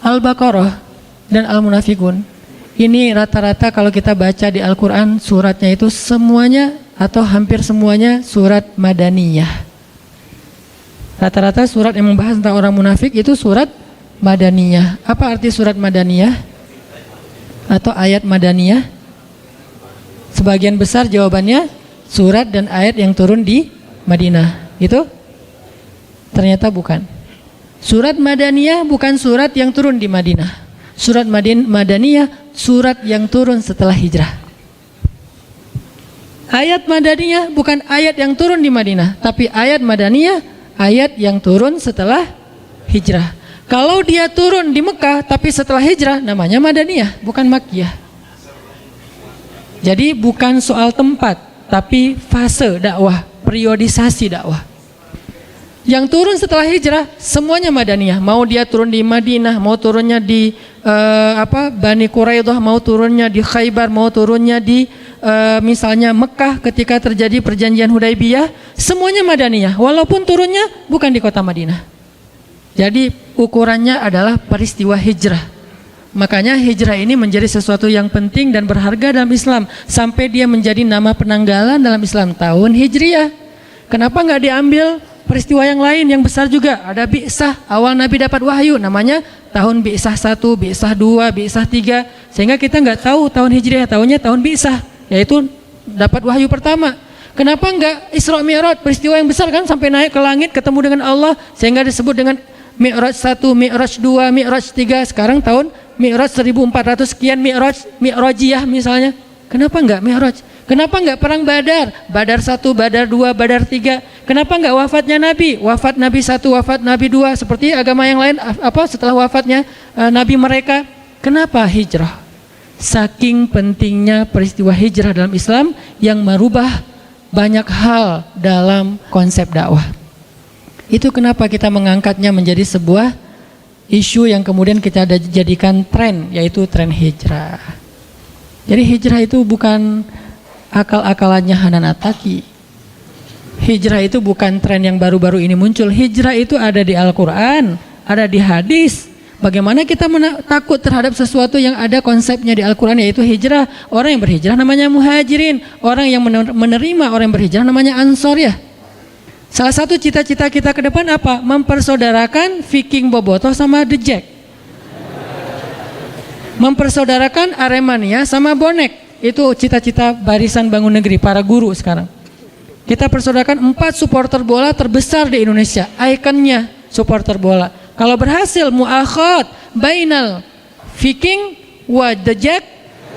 Al-Baqarah dan Al-Munafikun ini rata-rata kalau kita baca di Al-Quran, suratnya itu semuanya atau hampir semuanya surat Madaniyah. Rata-rata surat yang membahas tentang orang munafik itu surat Madaniyah. Apa arti surat Madaniyah atau ayat Madaniyah? Sebagian besar jawabannya surat dan ayat yang turun di Madinah. Itu ternyata bukan. Surat Madaniyah bukan surat yang turun di Madinah. Surat Madaniyah surat yang turun setelah hijrah. Ayat Madaniyah bukan ayat yang turun di Madinah, tapi ayat Madaniyah ayat yang turun setelah hijrah. Kalau dia turun di Mekah tapi setelah hijrah, namanya Madaniyah, bukan Makkiyah. Jadi bukan soal tempat, tapi fase dakwah, periodisasi dakwah. Yang turun setelah hijrah semuanya Madaniyah. Mau dia turun di Madinah, mau turunnya di Bani Quraidah, mau turunnya di Khaybar, mau turunnya di misalnya Mekah ketika terjadi perjanjian Hudaybiyah, semuanya Madaniyah, walaupun turunnya bukan di kota Madinah. Jadi ukurannya adalah peristiwa hijrah. Makanya hijrah ini menjadi sesuatu yang penting dan berharga dalam Islam, sampai dia menjadi nama penanggalan dalam Islam, tahun Hijriah. Kenapa nggak diambil peristiwa yang lain yang besar juga? Ada Bi'sah, awal Nabi dapat wahyu, namanya tahun Bi'sah 1, Bi'sah 2, Bi'sah 3, sehingga kita nggak tahu tahun Hijriah, tahunya tahun Bi'sah, yaitu dapat wahyu pertama. Kenapa nggak Isra Mi'raj, peristiwa yang besar kan, sampai naik ke langit ketemu dengan Allah, sehingga disebut dengan Mi'raj 1, Mi'raj 2, Mi'raj 3, sekarang tahun Mi'raj 1400 sekian, Mi'rajiyah misalnya. Kenapa enggak Mi'raj? Kenapa enggak perang Badar? Badar 1, Badar 2, Badar 3. Kenapa enggak wafatnya Nabi? Wafat Nabi 1, wafat Nabi 2, seperti agama yang lain setelah wafatnya Nabi mereka. Kenapa hijrah? Saking pentingnya peristiwa hijrah dalam Islam yang merubah banyak hal dalam konsep dakwah. Itu kenapa kita mengangkatnya menjadi sebuah isu yang kemudian kita jadikan tren, yaitu tren hijrah. Jadi hijrah itu bukan akal-akalannya Hanan Attaqi. Hijrah itu bukan tren yang baru-baru ini muncul. Hijrah itu ada di Al-Quran, ada di hadis. Bagaimana kita takut terhadap sesuatu yang ada konsepnya di Al-Quran, yaitu hijrah. Orang yang berhijrah namanya muhajirin. Orang yang menerima orang yang berhijrah namanya ansor, ya. Salah satu cita-cita kita ke depan apa? Mempersaudarakan Viking Bobotoh sama The Jack. Mempersaudarakan Aremania sama Bonek. Itu cita-cita Barisan Bangun Negeri, para guru sekarang. Kita persaudarakan 4 supporter bola terbesar di Indonesia, ikonnya supporter bola. Kalau berhasil mu'akhad bainal Viking wa The Jack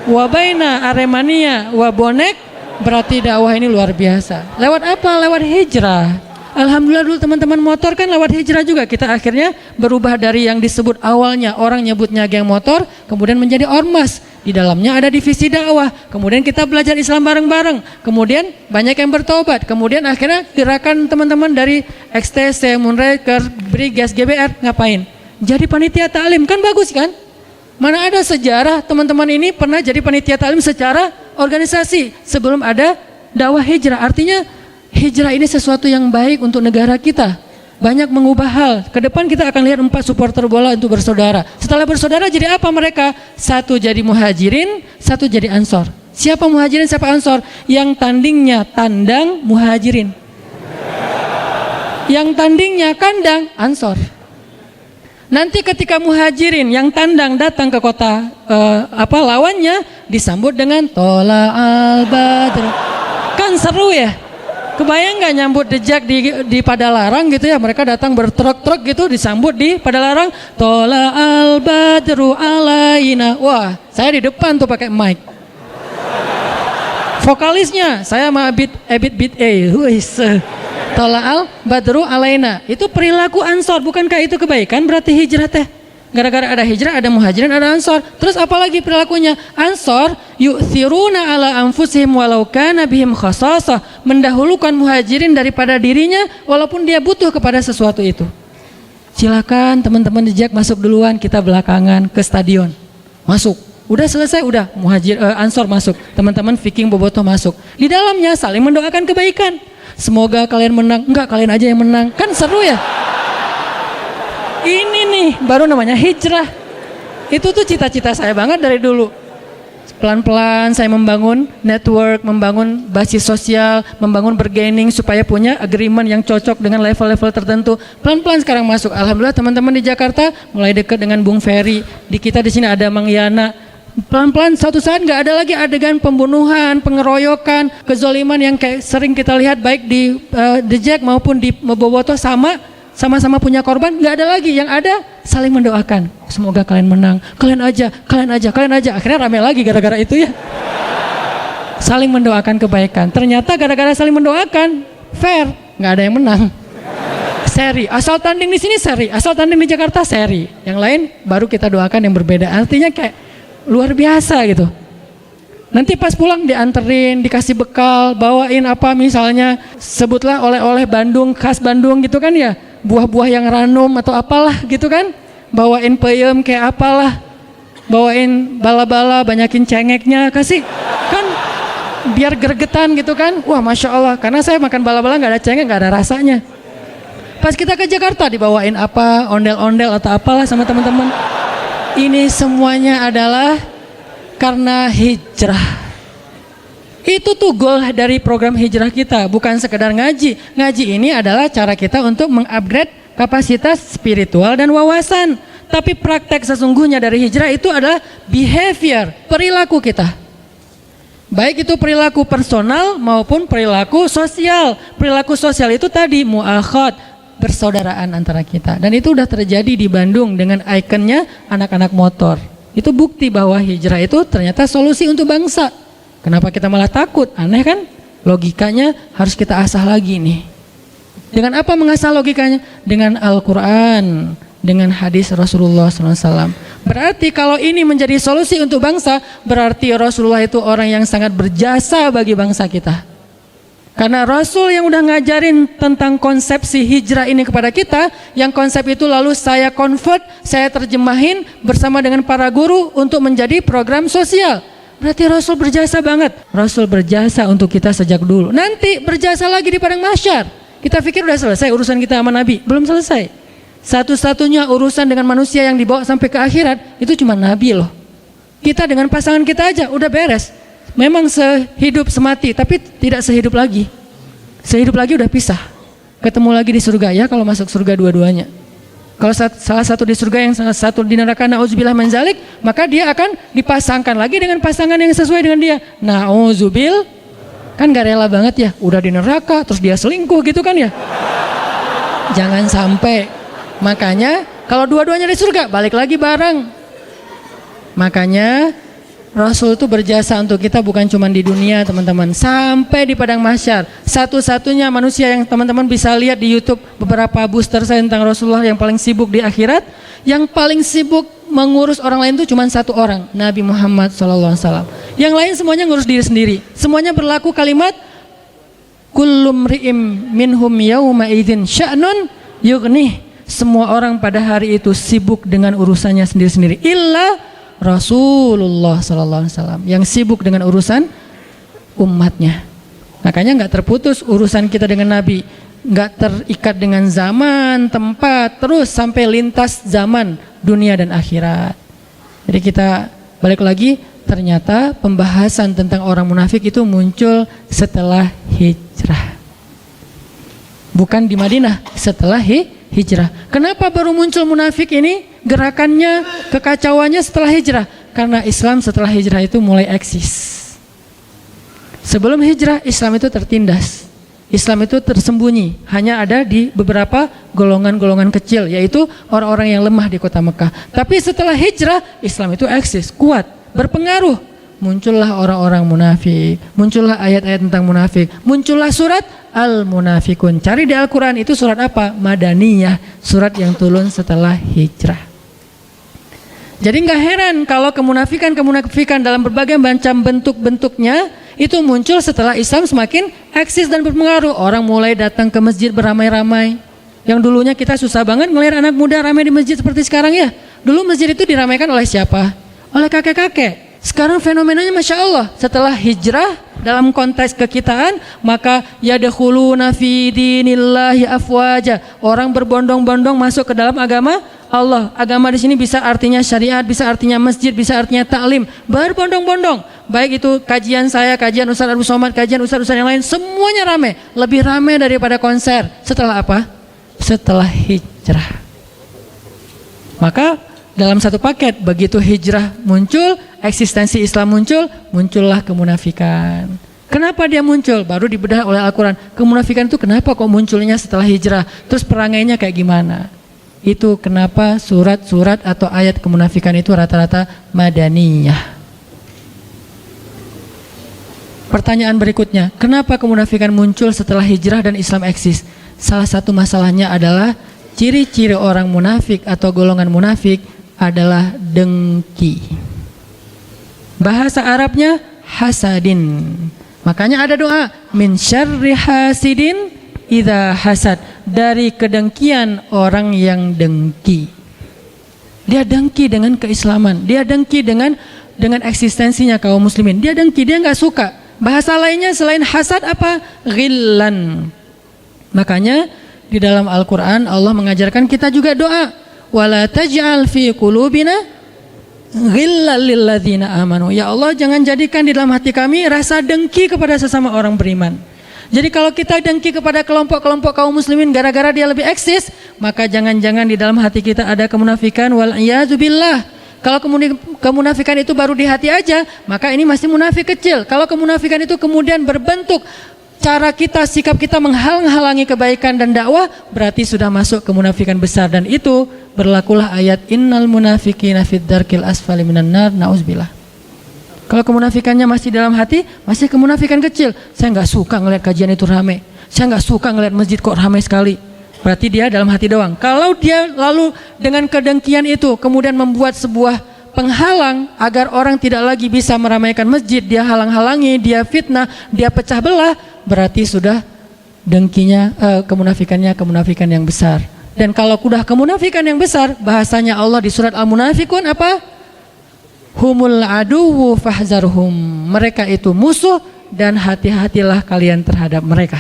wa baina Aremania wa Bonek, berarti dakwah ini luar biasa. Lewat apa? Lewat hijrah. Alhamdulillah dulu teman-teman motor kan lewat hijrah juga. Kita akhirnya berubah dari yang disebut awalnya orang nyebutnya geng motor, kemudian menjadi ormas. Di dalamnya ada divisi dakwah. Kemudian kita belajar Islam bareng-bareng. Kemudian banyak yang bertobat. Kemudian akhirnya gerakan teman-teman dari XTC, Moonraker, Brigas, GBR ngapain? Jadi panitia ta'lim, kan bagus kan? Mana ada sejarah teman-teman ini pernah jadi panitia ta'lim secara organisasi sebelum ada dakwah hijrah. Artinya hijrah ini sesuatu yang baik untuk negara kita. Banyak mengubah hal. Ke depan kita akan lihat 4 supporter bola untuk bersaudara. Setelah bersaudara jadi apa mereka? 1 jadi muhajirin, 1 jadi ansor. Siapa muhajirin, siapa ansor? Yang tandingnya tandang muhajirin, yang tandingnya kandang ansor. Nanti ketika muhajirin yang tandang datang ke kota lawannya, disambut dengan tola al badr. Kan seru ya? Kebayang nggak nyambut dejak di Padalarang gitu ya? Mereka datang bertruk-truk gitu, disambut di Padalarang, tola al badru alaina. Wah, saya di depan tuh pakai mic. Vokalisnya saya sama Ebit tola al badru alaina. Itu perilaku ansor, bukankah itu kebaikan? Berarti hijrah teh. Gara-gara ada hijrah, ada muhajirin, ada ansor. Terus apalagi perilakunya? Ansor yu'thiruna ala anfusihim walau kana bihim khasasah, mendahulukan muhajirin daripada dirinya walaupun dia butuh kepada sesuatu itu. Silakan teman-teman dijak masuk duluan, kita belakangan ke stadion. Masuk. Udah selesai, udah ansor masuk. Teman-teman Viking Bobotoh masuk. Di dalamnya saling mendoakan kebaikan. Semoga kalian menang. Enggak, kalian aja yang menang. Kan seru ya? Ini nih baru namanya hijrah. Itu tuh cita-cita saya banget dari dulu. Pelan-pelan saya membangun network, membangun basis sosial, membangun bargaining supaya punya agreement yang cocok dengan level-level tertentu. Pelan-pelan sekarang masuk. Alhamdulillah teman-teman di Jakarta mulai dekat dengan Bung Ferry. Di kita di sini ada Mang Yana. Pelan-pelan satu saat nggak ada lagi adegan pembunuhan, pengeroyokan, kezoliman yang kayak sering kita lihat baik di The Jack maupun di Bobotoh sama-sama punya korban, nggak ada lagi. Yang ada saling mendoakan. Semoga kalian menang. Kalian aja. Akhirnya rame lagi gara-gara itu ya. Saling mendoakan kebaikan. Ternyata gara-gara saling mendoakan, fair, nggak ada yang menang. Seri. Asal tanding di sini seri, asal tanding di Jakarta seri. Yang lain baru kita doakan yang berbeda. Artinya kayak luar biasa gitu. Nanti pas pulang dianterin, dikasih bekal, bawain apa misalnya, sebutlah oleh-oleh Bandung, khas Bandung gitu kan ya, buah-buah yang ranum atau apalah gitu kan, bawain peyem kayak apalah, bawain bala-bala, banyakin cengeknya, kasih kan biar gregetan gitu kan. Wah Masya Allah, karena saya makan bala-bala gak ada cengek, gak ada rasanya. Pas kita ke Jakarta dibawain apa, ondel-ondel atau apalah sama teman-teman. Ini semuanya adalah karena hijrah. Itu tuh goal dari program hijrah kita, bukan sekedar ngaji. Ngaji ini adalah cara kita untuk mengupgrade kapasitas spiritual dan wawasan. Tapi praktek sesungguhnya dari hijrah itu adalah behavior, perilaku kita. Baik itu perilaku personal maupun perilaku sosial. Perilaku sosial itu tadi mu'akhad, persaudaraan antara kita. Dan itu udah terjadi di Bandung dengan ikonnya anak-anak motor. Itu bukti bahwa hijrah itu ternyata solusi untuk bangsa. Kenapa kita malah takut? Aneh kan? Logikanya harus kita asah lagi nih. Dengan apa mengasah logikanya? Dengan Al-Quran, dengan hadis Rasulullah SAW. Berarti kalau ini menjadi solusi untuk bangsa, berarti Rasulullah itu orang yang sangat berjasa bagi bangsa kita. Karena Rasul yang udah ngajarin tentang konsepsi hijrah ini kepada kita, yang konsep itu lalu saya convert, saya terjemahin bersama dengan para guru untuk menjadi program sosial. Berarti Rasul berjasa banget. Rasul berjasa untuk kita sejak dulu. Nanti berjasa lagi di padang mahsyar. Kita pikir udah selesai urusan kita sama Nabi. Belum selesai. Satu-satunya urusan dengan manusia yang dibawa sampai ke akhirat itu cuma Nabi loh. Kita dengan pasangan kita aja udah beres. Memang sehidup semati, tapi tidak sehidup lagi. Sehidup lagi udah pisah. Ketemu lagi di surga ya kalau masuk surga dua-duanya. Kalau salah satu di surga yang salah satu di neraka, na'udzubillah min zalik, maka dia akan dipasangkan lagi dengan pasangan yang sesuai dengan dia. Na'udzubil, kan gak rela banget ya, udah di neraka terus dia selingkuh gitu kan ya. Jangan sampai. Makanya kalau dua-duanya di surga, balik lagi bareng. Makanya Rasul itu berjasa untuk kita bukan cuma di dunia teman-teman, sampai di padang mahsyar. Satu-satunya manusia yang teman-teman bisa lihat di YouTube beberapa booster saya tentang Rasulullah yang paling sibuk di akhirat, yang paling sibuk mengurus orang lain itu cuma satu orang, Nabi Muhammad SAW. Yang lain semuanya ngurus diri sendiri. Semuanya berlaku kalimat kullum ri'im minhum yawma idzin sya'nun yughnih. Semua orang pada hari itu sibuk dengan urusannya sendiri-sendiri. Illa Rasulullah SAW yang sibuk dengan urusan umatnya. Makanya nggak terputus urusan kita dengan Nabi, nggak terikat dengan zaman, tempat, terus sampai lintas zaman dunia dan akhirat. Jadi kita balik lagi, ternyata pembahasan tentang orang munafik itu muncul setelah hijrah. Bukan di Madinah, setelah hijrah. Kenapa baru muncul munafik ini? Gerakannya, kekacauannya setelah hijrah. Karena Islam setelah hijrah itu mulai eksis. Sebelum hijrah, Islam itu tertindas. Islam itu tersembunyi, hanya ada di beberapa golongan-golongan kecil, yaitu orang-orang yang lemah di kota Mekah. Tapi setelah hijrah, Islam itu eksis, kuat, berpengaruh. Muncullah orang-orang munafik, muncullah ayat-ayat tentang munafik, muncullah surat Al-Munafikun. Cari di Al-Quran itu surat apa? Madaniyah, surat yang turun setelah hijrah. Jadi nggak heran kalau kemunafikan dalam berbagai macam bentuk-bentuknya itu muncul setelah Islam semakin eksis dan berpengaruh. Orang mulai datang ke masjid beramai-ramai. Yang dulunya kita susah banget ngelihat anak muda ramai di masjid seperti sekarang ya. Dulu masjid itu diramaikan oleh siapa? Oleh kakek-kakek. Sekarang fenomenanya Masya Allah, setelah hijrah dalam konteks kekitaan, maka yadkhuluna fi dinillahi afwaja. Orang berbondong-bondong masuk ke dalam agama Allah. Agama di sini bisa artinya syariat, bisa artinya masjid, bisa artinya taklim. Berbondong-bondong. Baik itu kajian saya, kajian Ustaz Abu Somad, kajian Ustaz-Ustaz yang lain, semuanya ramai. Lebih ramai daripada konser. Setelah apa? Setelah hijrah. Maka dalam satu paket, begitu hijrah muncul, eksistensi Islam muncul, muncullah kemunafikan. Kenapa dia muncul? Baru dibedah oleh Al-Quran. Kemunafikan itu kenapa kok munculnya setelah hijrah? Terus perangainya kayak gimana? Itu kenapa surat-surat atau ayat kemunafikan itu rata-rata madaniyah. Pertanyaan berikutnya, kenapa kemunafikan muncul setelah hijrah dan Islam eksis? Salah satu masalahnya adalah ciri-ciri orang munafik atau golongan munafik adalah dengki. Bahasa Arabnya hasadin. Makanya ada doa min syarri hasidin idza hasad, dari kedengkian orang yang dengki. Dia dengki dengan keislaman, dia dengki dengan eksistensinya kaum muslimin. Dia dengki, dia nggak suka. Bahasa lainnya selain hasad apa? Ghillan. Makanya di dalam Al-Quran Allah mengajarkan kita juga doa, wala taj'al fi qulubina ghillal lil ladzina amanu. Ya Allah, jangan jadikan di dalam hati kami rasa dengki kepada sesama orang beriman. Jadi kalau kita dengki kepada kelompok-kelompok kaum muslimin gara-gara dia lebih eksis, maka jangan-jangan di dalam hati kita ada kemunafikan, wal iyazubillah. Kalau kemunafikan itu baru di hati aja, maka ini masih munafik kecil. Kalau kemunafikan itu kemudian berbentuk cara kita, sikap kita menghalang-halangi kebaikan dan dakwah, berarti sudah masuk kemunafikan besar. Dan itu berlakulah ayat innal munafiqina fid darkil asfali minan nar, nauzubillah. Kalau kemunafikannya masih dalam hati, masih kemunafikan kecil. Saya nggak suka ngelihat kajian itu ramai. Saya nggak suka ngelihat masjid kok ramai sekali. Berarti dia dalam hati doang. Kalau dia lalu dengan kedengkian itu kemudian membuat sebuah penghalang agar orang tidak lagi bisa meramaikan masjid, dia halang-halangi, dia fitnah, dia pecah belah, berarti sudah dengkinya, kemunafikan yang besar. Dan kalau sudah kemunafikan yang besar, bahasanya Allah di surat Al-Munafikun apa? Humul aduwu fahzarhum. Mereka itu musuh dan hati-hatilah kalian terhadap mereka.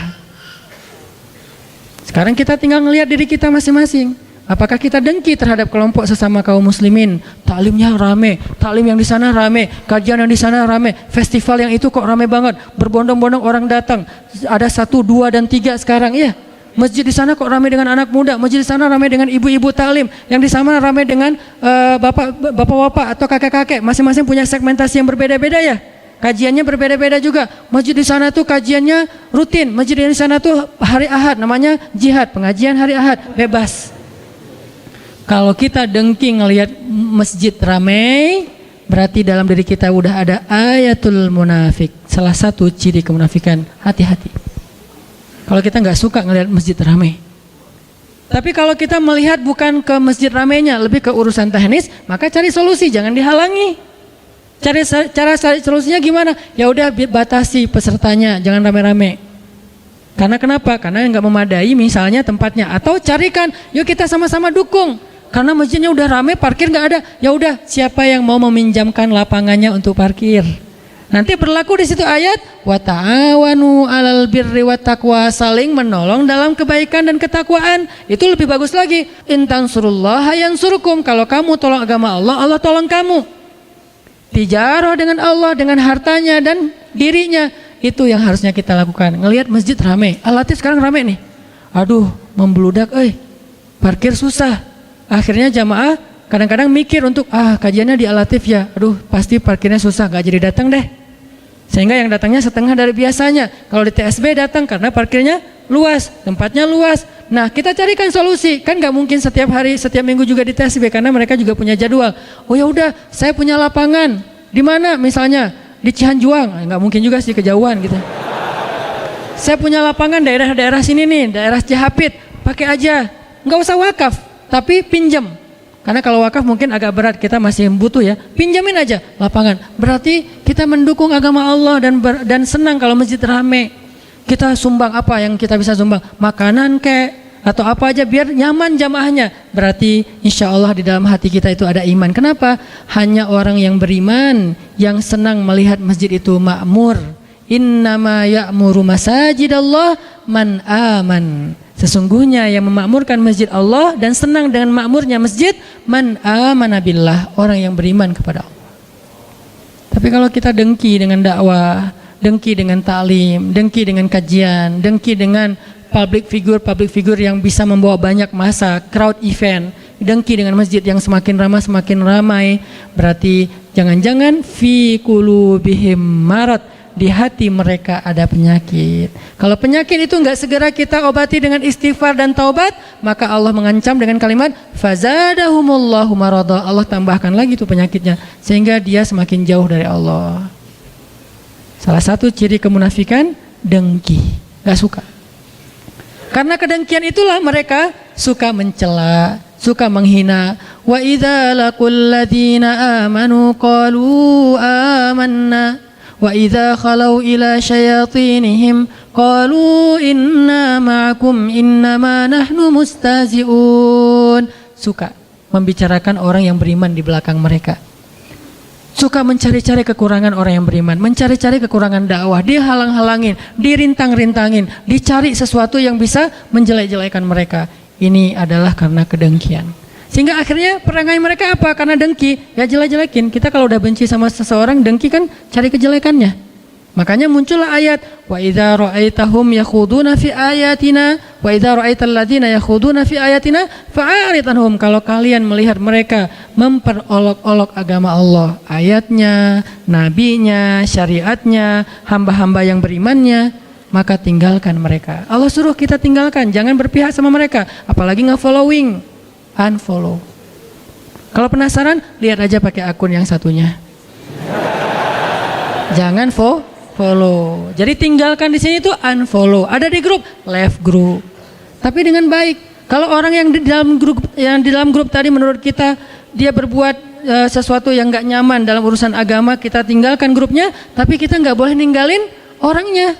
Sekarang kita tinggal ngelihat diri kita masing-masing. Apakah kita dengki terhadap kelompok sesama kaum muslimin? Taklimnya rame, taklim yang di sana rame, kajian yang di sana rame, festival yang itu kok rame banget, berbondong-bondong orang datang. Ada 1, 2, dan 3 sekarang ya. Masjid di sana kok ramai dengan anak muda, masjid di sana ramai dengan ibu-ibu taklim, yang di sana ramai dengan bapak-bapak atau kakek-kakek. Masing-masing punya segmentasi yang berbeda-beda ya. Kajiannya berbeda-beda juga. Masjid di sana tuh kajiannya rutin, masjid di sana tuh hari Ahad, namanya jihad, pengajian hari Ahad, bebas. Kalau kita dengki ngelihat masjid ramai, berarti dalam diri kita udah ada ayatul munafik. Salah satu ciri kemunafikan, hati-hati. Kalau kita nggak suka ngelihat masjid ramai. Tapi kalau kita melihat bukan ke masjid ramainya, lebih ke urusan teknis, maka cari solusi, jangan dihalangi. Cara solusinya gimana? Ya udah batasi pesertanya, jangan rame-rame. Karena kenapa? Karena nggak memadai misalnya tempatnya. Atau carikan, yuk kita sama-sama dukung. Karena masjidnya udah rame, parkir nggak ada. Ya udah, siapa yang mau meminjamkan lapangannya untuk parkir? Nanti berlaku di situ ayat wa ta'awanu 'alal birri wat taqwa, saling menolong dalam kebaikan dan ketakwaan. Itu lebih bagus lagi. In tansurullaha yansurkum, kalau kamu tolong agama Allah, Allah tolong kamu. tijarah dengan Allah, dengan hartanya dan dirinya. Itu yang harusnya kita lakukan. Ngelihat masjid rame, Al-Latif sekarang rame nih. Aduh, membludak, parkir susah. Akhirnya jamaah kadang-kadang mikir untuk kajiannya di Al-Latif ya. Aduh, pasti parkirnya susah, gak jadi datang deh. Sehingga yang datangnya setengah dari biasanya. Kalau di TSB datang karena parkirnya luas, tempatnya luas. Nah, kita carikan solusi. Kan gak mungkin setiap hari, setiap minggu juga di TSB karena mereka juga punya jadwal. Oh ya udah, saya punya lapangan. Di mana misalnya? Di Cihanjuang. Nggak mungkin juga sih, kejauhan gitu. Saya punya lapangan daerah-daerah sini nih, daerah Cihapit. Pakai aja. Nggak usah wakaf, tapi pinjam. Karena kalau wakaf mungkin agak berat, kita masih butuh ya. Pinjamin aja lapangan. Berarti kita mendukung agama Allah dan senang kalau masjid rame. Kita sumbang apa yang kita bisa sumbang? Makanan atau apa aja biar nyaman jamaahnya. Berarti insya Allah di dalam hati kita itu ada iman. Kenapa? Hanya orang yang beriman yang senang melihat masjid itu makmur. Innama ya'muru masajidallah man aman. Sesungguhnya yang memakmurkan masjid Allah dan senang dengan makmurnya masjid, man amana billah, orang yang beriman kepada Allah. Tapi kalau kita dengki dengan dakwah, dengki dengan ta'lim, dengki dengan kajian, dengki dengan public figure yang bisa membawa banyak massa, crowd event, dengki dengan masjid yang semakin ramai, berarti jangan-jangan fi qulubihim marad, di hati mereka ada penyakit. Kalau penyakit itu enggak segera kita obati dengan istighfar dan taubat, maka Allah mengancam dengan kalimat fazadahumullahu marada. Allah tambahkan lagi itu penyakitnya sehingga dia semakin jauh dari Allah. Salah satu ciri kemunafikan dengki, enggak suka. Karena kedengkian itulah mereka suka mencela, suka menghina. Wa idza laqul ladzina amanu qalu amanna wa idza khalau ila syayatinihim qalu inna ma'akum innama nahnu mustazi'un. Suka membicarakan orang yang beriman di belakang mereka. Suka mencari-cari kekurangan orang yang beriman, mencari-cari kekurangan dakwah, dihalang-halangin, dirintang-rintangin, dicari sesuatu yang bisa menjelek-jelekan mereka. Ini adalah karena kedengkian. Sehingga akhirnya perangai mereka apa? Karena dengki, ya jelek-jelekin. Kita kalau udah benci sama seseorang, dengki kan cari kejelekannya. Makanya muncullah ayat wa idza ra'aitahum yakhuduna fi ayatina wa idza ra'aital ladzina yakhuduna fi ayatina fa'arid anhum. Kalau kalian melihat mereka memperolok-olok agama Allah, ayatnya, nabinya, syariatnya, hamba-hamba yang berimannya, maka tinggalkan mereka. Allah suruh kita tinggalkan, jangan berpihak sama mereka, apalagi nge-following, unfollow. Kalau penasaran, lihat aja pakai akun yang satunya. Jangan follow. Jadi tinggalkan di sini tuh unfollow. Ada di grup, left grup. Tapi dengan baik. Kalau orang yang di dalam grup tadi menurut kita dia berbuat sesuatu yang nggak nyaman dalam urusan agama, kita tinggalkan grupnya. Tapi kita nggak boleh ninggalin orangnya.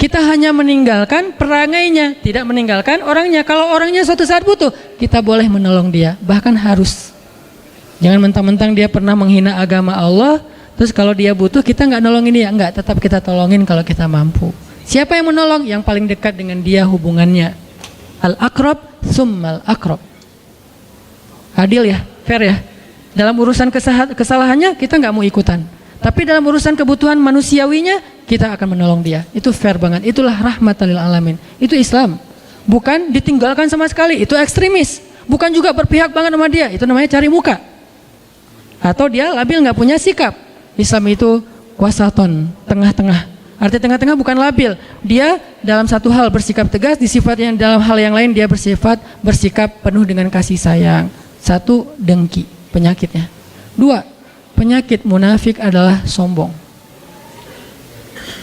Kita hanya meninggalkan perangainya, tidak meninggalkan orangnya. Kalau orangnya suatu saat butuh, kita boleh menolong dia. Bahkan harus. Jangan mentang-mentang dia pernah menghina agama Allah, terus kalau dia butuh kita nggak nolongin dia, enggak, tetap kita tolongin kalau kita mampu. Siapa yang menolong? Yang paling dekat dengan dia hubungannya. Al-aqrab summal aqrab. Adil ya, fair ya. Dalam urusan kesalahannya kita nggak mau ikutan. Tapi dalam urusan kebutuhan manusiawinya kita akan menolong dia. Itu fair banget. Itulah rahmatan lil alamin. Itu Islam. Bukan ditinggalkan sama sekali. Itu ekstremis. Bukan juga berpihak banget sama dia. Itu namanya cari muka. Atau dia labil nggak punya sikap. Islam itu wasaton, tengah-tengah. Arti tengah-tengah bukan labil. Dia dalam satu hal bersikap tegas, di sifat yang dalam hal yang lain dia bersikap penuh dengan kasih sayang. Satu, dengki, penyakitnya. Dua, penyakit munafik adalah sombong.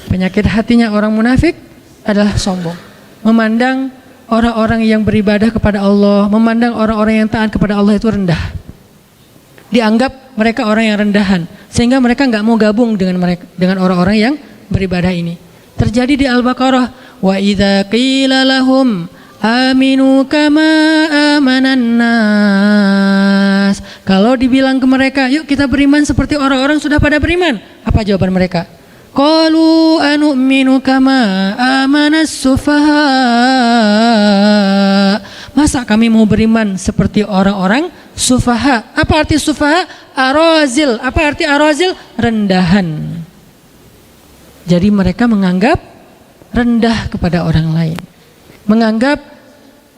Penyakit hatinya orang munafik adalah sombong. Memandang orang-orang yang beribadah kepada Allah, memandang orang-orang yang taat kepada Allah itu rendah. Dianggap mereka orang yang rendahan, sehingga mereka nggak mau gabung dengan orang-orang yang beribadah ini. Terjadi di Al-Baqarah, wa idza qila lahum aminu kama amanan nas. Kalau dibilang ke mereka, yuk kita beriman seperti orang-orang sudah pada beriman. Apa jawaban mereka? Qalu anu'minu kama amanas sufaha. Masa kami mau beriman seperti orang-orang sufaha. Apa arti sufaha? Arazil. Apa arti arazil? Rendahan. Jadi mereka menganggap rendah kepada orang lain. Menganggap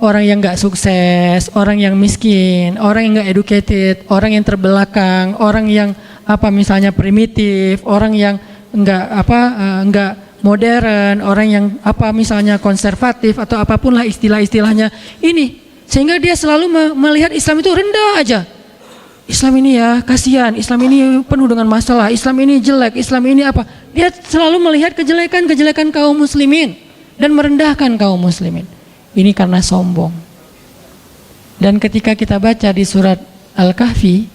orang yang gak sukses, orang yang miskin, orang yang gak educated, orang yang terbelakang, orang yang misalnya primitif, orang yang enggak modern, orang yang misalnya konservatif atau apapun lah istilah-istilahnya ini, sehingga dia selalu melihat Islam itu rendah aja. Islam ini ya kasihan, Islam ini penuh dengan masalah, Islam ini jelek, Islam ini apa? Dia selalu melihat kejelekan-kejelekan kaum muslimin dan merendahkan kaum muslimin. Ini karena sombong. Dan ketika kita baca di surat Al-Kahfi,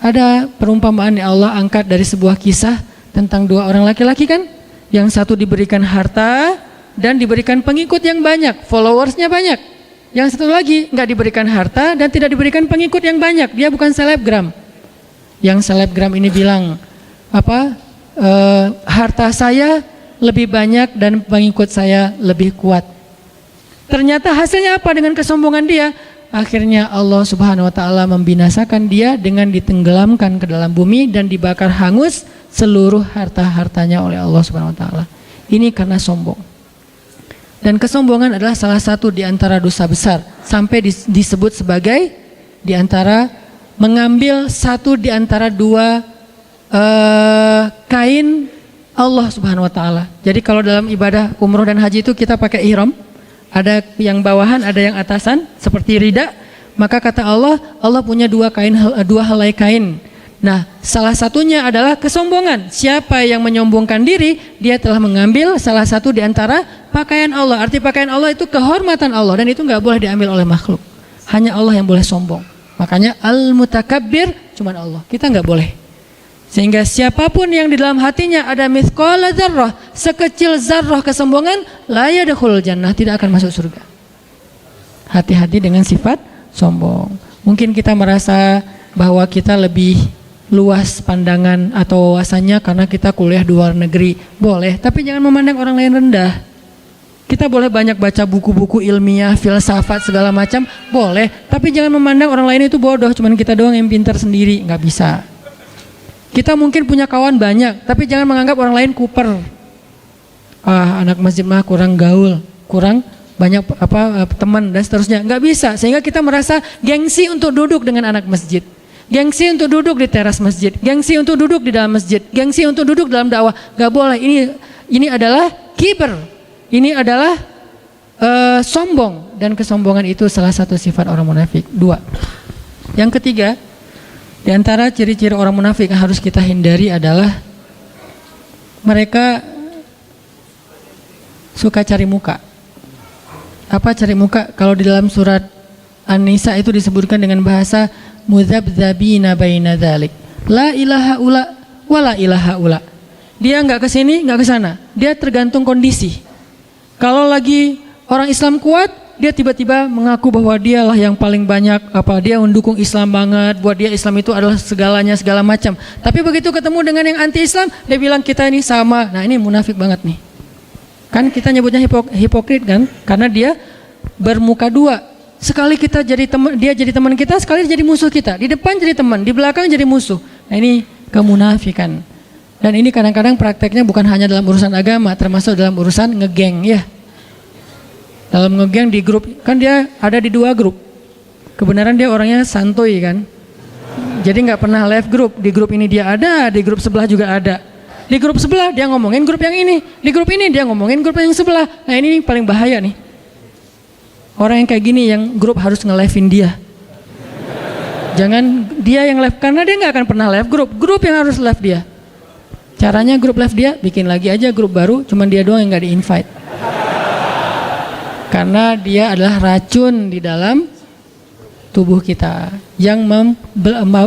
ada perumpamaan yang Allah angkat dari sebuah kisah tentang dua orang laki-laki kan, yang satu diberikan harta dan diberikan pengikut yang banyak, followersnya banyak. Yang satu lagi nggak diberikan harta dan tidak diberikan pengikut yang banyak, dia bukan selebgram. Yang selebgram ini bilang harta saya lebih banyak dan pengikut saya lebih kuat. Ternyata hasilnya apa dengan kesombongan dia? Akhirnya Allah Subhanahu wa taala membinasakan dia dengan ditenggelamkan ke dalam bumi dan dibakar hangus seluruh harta-hartanya oleh Allah Subhanahu wa taala. Ini karena sombong. Dan kesombongan adalah salah satu di antara dosa besar, sampai disebut sebagai di antara mengambil satu di antara dua kain Allah Subhanahu wa taala. Jadi kalau dalam ibadah umroh dan haji itu kita pakai ihram, ada yang bawahan, ada yang atasan seperti rida, maka kata Allah, Allah punya dua helai kain. Nah, salah satunya adalah kesombongan. Siapa yang menyombongkan diri, dia telah mengambil salah satu di antara pakaian Allah. Arti pakaian Allah itu kehormatan Allah, dan itu nggak boleh diambil oleh makhluk. Hanya Allah yang boleh sombong. Makanya al-mutakabbir cuman Allah. Kita nggak boleh. Sehingga siapapun yang di dalam hatinya ada mithqala dzarrah, sekecil zarrah kesombongan, la yadkhulul jannah, tidak akan masuk surga. Hati-hati dengan sifat sombong. Mungkin kita merasa bahwa kita lebih luas pandangan atau wawasannya karena kita kuliah di luar negeri. Boleh, tapi jangan memandang orang lain rendah. Kita boleh banyak baca buku-buku ilmiah, filsafat segala macam, boleh, tapi jangan memandang orang lain itu bodoh, cuman kita doang yang pintar sendiri, nggak bisa. Kita mungkin punya kawan banyak, tapi jangan menganggap orang lain kuper. Anak masjid mah kurang gaul, kurang banyak teman dan seterusnya. Nggak bisa, sehingga kita merasa gengsi untuk duduk dengan anak masjid, gengsi untuk duduk di teras masjid, gengsi untuk duduk di dalam masjid, gengsi untuk duduk dalam dakwah. Nggak boleh. Ini adalah kiber, ini adalah sombong, dan kesombongan itu salah satu sifat orang munafik. 2. Yang ketiga, di antara ciri-ciri orang munafik yang harus kita hindari adalah mereka suka cari muka. Apa cari muka? Kalau di dalam surat An-Nisa itu disebutkan dengan bahasa mudzabdzabina baina dzalik. La ilaha ula wa la ilaha ula. Dia enggak ke sini, enggak ke sana. Dia tergantung kondisi. Kalau lagi orang Islam kuat, dia tiba-tiba mengaku bahwa dialah yang paling banyak, dia mendukung Islam banget, buat dia Islam itu adalah segalanya, segala macam. Tapi begitu ketemu dengan yang anti-Islam, dia bilang kita ini sama. Nah, ini munafik banget nih. Kan kita nyebutnya hipokrit kan? Karena dia bermuka dua. Sekali kita jadi teman, dia jadi teman kita, sekali jadi musuh kita. Di depan jadi teman, di belakang jadi musuh. Nah, ini kemunafikan. Dan ini kadang-kadang prakteknya bukan hanya dalam urusan agama, termasuk dalam urusan ngegeng ya. Dalam ngegeng di grup, kan dia ada di 2 grup. Kebenaran dia orangnya santuy kan. Jadi nggak pernah left grup. Di grup ini dia ada, di grup sebelah juga ada. Di grup sebelah dia ngomongin grup yang ini, di grup ini dia ngomongin grup yang sebelah. Nah, ini paling bahaya nih. Orang yang kayak gini yang grup harus nge-left-in dia. Jangan dia yang left, karena dia nggak akan pernah left grup. Grup yang harus left dia. Caranya grup left dia, bikin lagi aja grup baru, cuman dia doang yang nggak di-invite. Karena dia adalah racun di dalam tubuh kita yang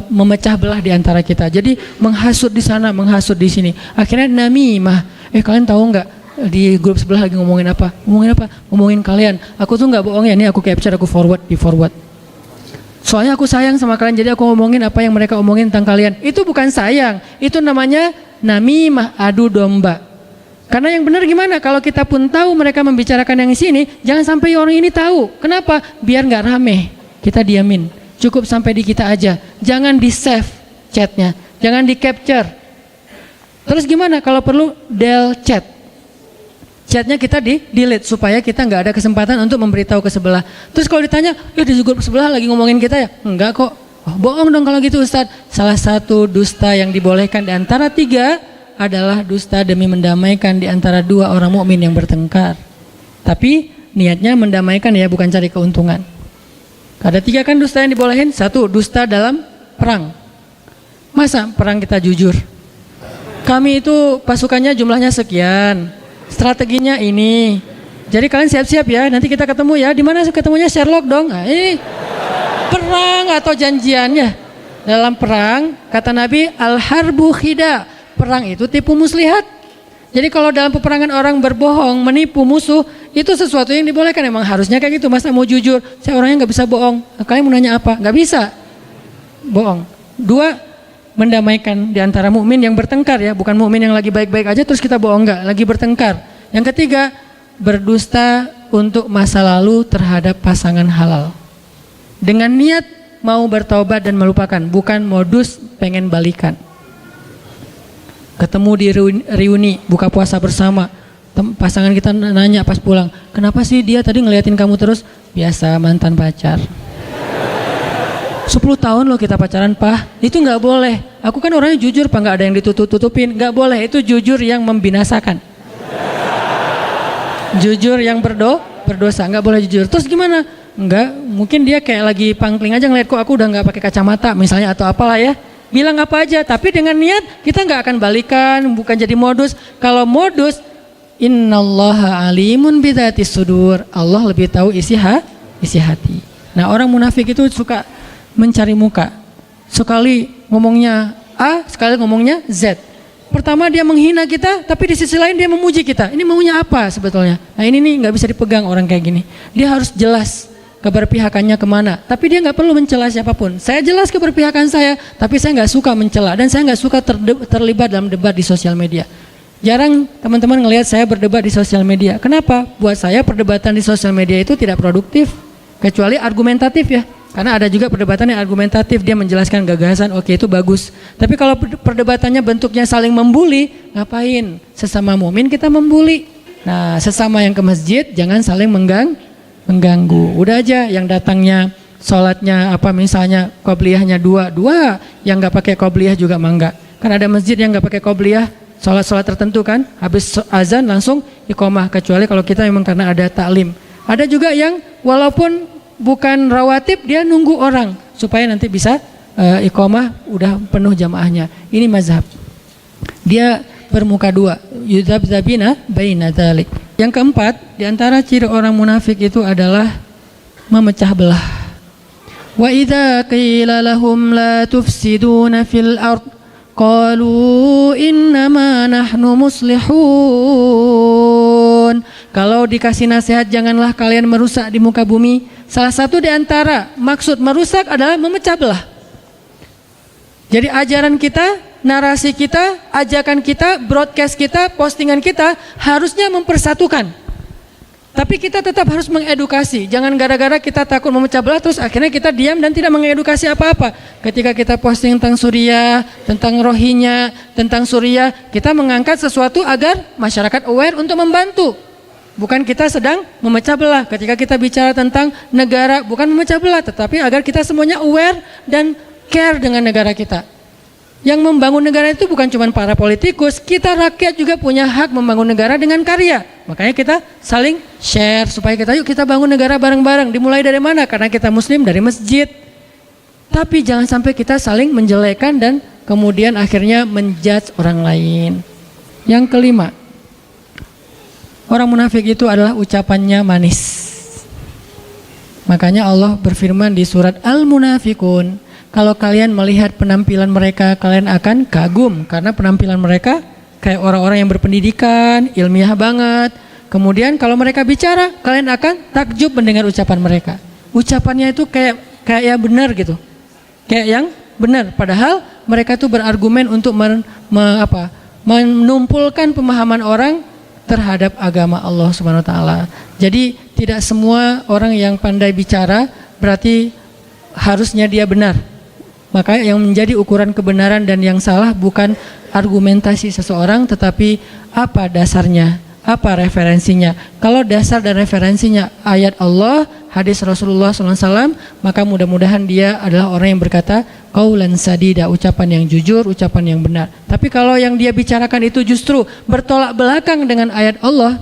memecah belah di antara kita. Jadi menghasut di sana, menghasut di sini. Akhirnya namimah. Kalian tahu nggak di grup sebelah lagi ngomongin apa? Ngomongin apa? Ngomongin kalian. Aku tuh nggak bohong ya, ini aku capture, aku di forward. Soalnya aku sayang sama kalian, jadi aku ngomongin apa yang mereka omongin tentang kalian. Itu bukan sayang, itu namanya namimah, adu domba. Karena yang benar gimana? Kalau kita pun tahu mereka membicarakan yang di sini, jangan sampai orang ini tahu. Kenapa? Biar nggak rame. Kita diamin. Cukup sampai di kita aja. Jangan di save chatnya, jangan di capture. Terus gimana kalau perlu del chat? Chatnya kita di delete supaya kita nggak ada kesempatan untuk memberitahu ke sebelah. Terus kalau ditanya, ya di grup sebelah lagi ngomongin kita ya? Enggak kok. Oh, bohong dong kalau gitu Ustadz. Salah satu dusta yang dibolehkan di antara 3 adalah dusta demi mendamaikan di antara 2 orang mukmin yang bertengkar. Tapi niatnya mendamaikan ya, bukan cari keuntungan. Ada 3 kan dusta yang dibolehin. 1, dusta dalam perang. Masa perang kita jujur? Kami itu pasukannya jumlahnya sekian, strateginya ini. Jadi kalian siap-siap ya, nanti kita ketemu ya. Di mana ketemunya? Sherlock dong. Nah, ini perang atau janjiannya? Dalam perang, kata Nabi, al-harbu khida. Perang itu tipu muslihat. Jadi kalau dalam peperangan orang berbohong, menipu musuh, itu sesuatu yang dibolehkan. Emang harusnya kayak gitu. Masa mau jujur? Saya orangnya nggak bisa bohong. Kalian mau nanya apa? Nggak bisa bohong. 2, mendamaikan di antara mukmin yang bertengkar ya, bukan mukmin yang lagi baik-baik aja terus kita bohong, enggak, lagi bertengkar. Yang 3, berdusta untuk masa lalu terhadap pasangan halal. Dengan niat mau bertaubat dan melupakan, bukan modus pengen balikan. Ketemu di reuni, buka puasa bersama, pasangan kita nanya pas pulang, kenapa sih dia tadi ngeliatin kamu terus? Biasa, mantan pacar. 10 tahun loh kita pacaran, Pak. Itu nggak boleh. Aku kan orangnya jujur, Pak, nggak ada yang ditutup-tutupin. Nggak boleh, itu jujur yang membinasakan. Jujur yang berdosa, nggak boleh jujur. Terus gimana? Enggak, mungkin dia kayak lagi pangkling aja ngeliat kok aku udah nggak pakai kacamata misalnya atau apalah ya. Bilang apa aja, tapi dengan niat kita nggak akan balikan, bukan jadi modus. Kalau modus, innallaha alimun bidzatis sudur. Allah lebih tahu isi hati. Nah, orang munafik itu suka mencari muka. Sekali ngomongnya A, sekali ngomongnya Z. Pertama dia menghina kita, tapi di sisi lain dia memuji kita. Ini maunya apa sebetulnya? Nah ini nih nggak bisa dipegang orang kayak gini. Dia harus jelas keberpihakannya kemana. Tapi dia nggak perlu mencela siapapun. Saya jelas keberpihakan saya, tapi saya nggak suka mencela dan saya nggak suka terlibat dalam debat di sosial media. Jarang teman-teman ngelihat saya berdebat di sosial media. Kenapa? Buat saya perdebatan di sosial media itu tidak produktif, kecuali argumentatif ya. Karena ada juga perdebatan yang argumentatif, dia menjelaskan gagasan, oke itu bagus. Tapi kalau perdebatannya bentuknya saling membuli, ngapain? Sesama mukmin kita membuli. Nah, sesama yang ke masjid jangan saling mengganggu. Udah aja yang datangnya sholatnya apa misalnya qobliyahnya dua, yang nggak pakai qobliyah juga mangga. Kan ada masjid yang nggak pakai qobliyah, sholat tertentu kan, habis azan langsung iqomah, kecuali kalau kita memang karena ada taklim. Ada juga yang walaupun bukan rawatib, dia nunggu orang supaya nanti bisa iqomah udah penuh jamaahnya. Ini mazhab. Dia bermuka 2, yudzabzabina baina dzalik. Yang keempat, di antara ciri orang munafik itu adalah memecah belah. Wa idza qila lahum la tufsiduna fil ard qalu innama nahnu muslihun. Kalau dikasih nasihat janganlah kalian merusak di muka bumi, salah satu di antara maksud merusak adalah memecah belah. Jadi ajaran kita, narasi kita, ajakan kita, broadcast kita, postingan kita harusnya mempersatukan. Tapi kita tetap harus mengedukasi. Jangan gara-gara kita takut memecah belah terus akhirnya kita diam dan tidak mengedukasi apa-apa. Ketika kita posting tentang Suriah, tentang Rohingya, tentang Suriah, kita mengangkat sesuatu agar masyarakat aware untuk membantu. Bukan kita sedang memecah belah. Ketika kita bicara tentang negara, bukan memecah belah, tetapi agar kita semuanya aware dan care dengan negara kita. Yang membangun negara itu bukan cuma para politikus, kita rakyat juga punya hak membangun negara dengan karya. Makanya kita saling share supaya yuk kita bangun negara bareng-bareng. Dimulai dari mana? Karena kita muslim, dari masjid. Tapi jangan sampai kita saling menjelekan dan kemudian akhirnya menjudge orang lain. Yang kelima, orang munafik itu adalah ucapannya manis. Makanya Allah berfirman di surat Al-Munafikun, kalau kalian melihat penampilan mereka, kalian akan kagum karena penampilan mereka kayak orang-orang yang berpendidikan, ilmiah banget. Kemudian kalau mereka bicara, kalian akan takjub mendengar ucapan mereka. Ucapannya itu kayak yang benar gitu. Kayak yang benar, padahal mereka itu berargumen untuk menumpulkan pemahaman orang terhadap agama Allah Subhanahu wa taala. Jadi tidak semua orang yang pandai bicara berarti harusnya dia benar. Maka yang menjadi ukuran kebenaran dan yang salah bukan argumentasi seseorang, tetapi apa dasarnya, apa referensinya. Kalau dasar dan referensinya ayat Allah, hadis Rasulullah SAW, maka mudah-mudahan dia adalah orang yang berkata qaulan sadida, ucapan yang jujur, ucapan yang benar. Tapi kalau yang dia bicarakan itu justru bertolak belakang dengan ayat Allah,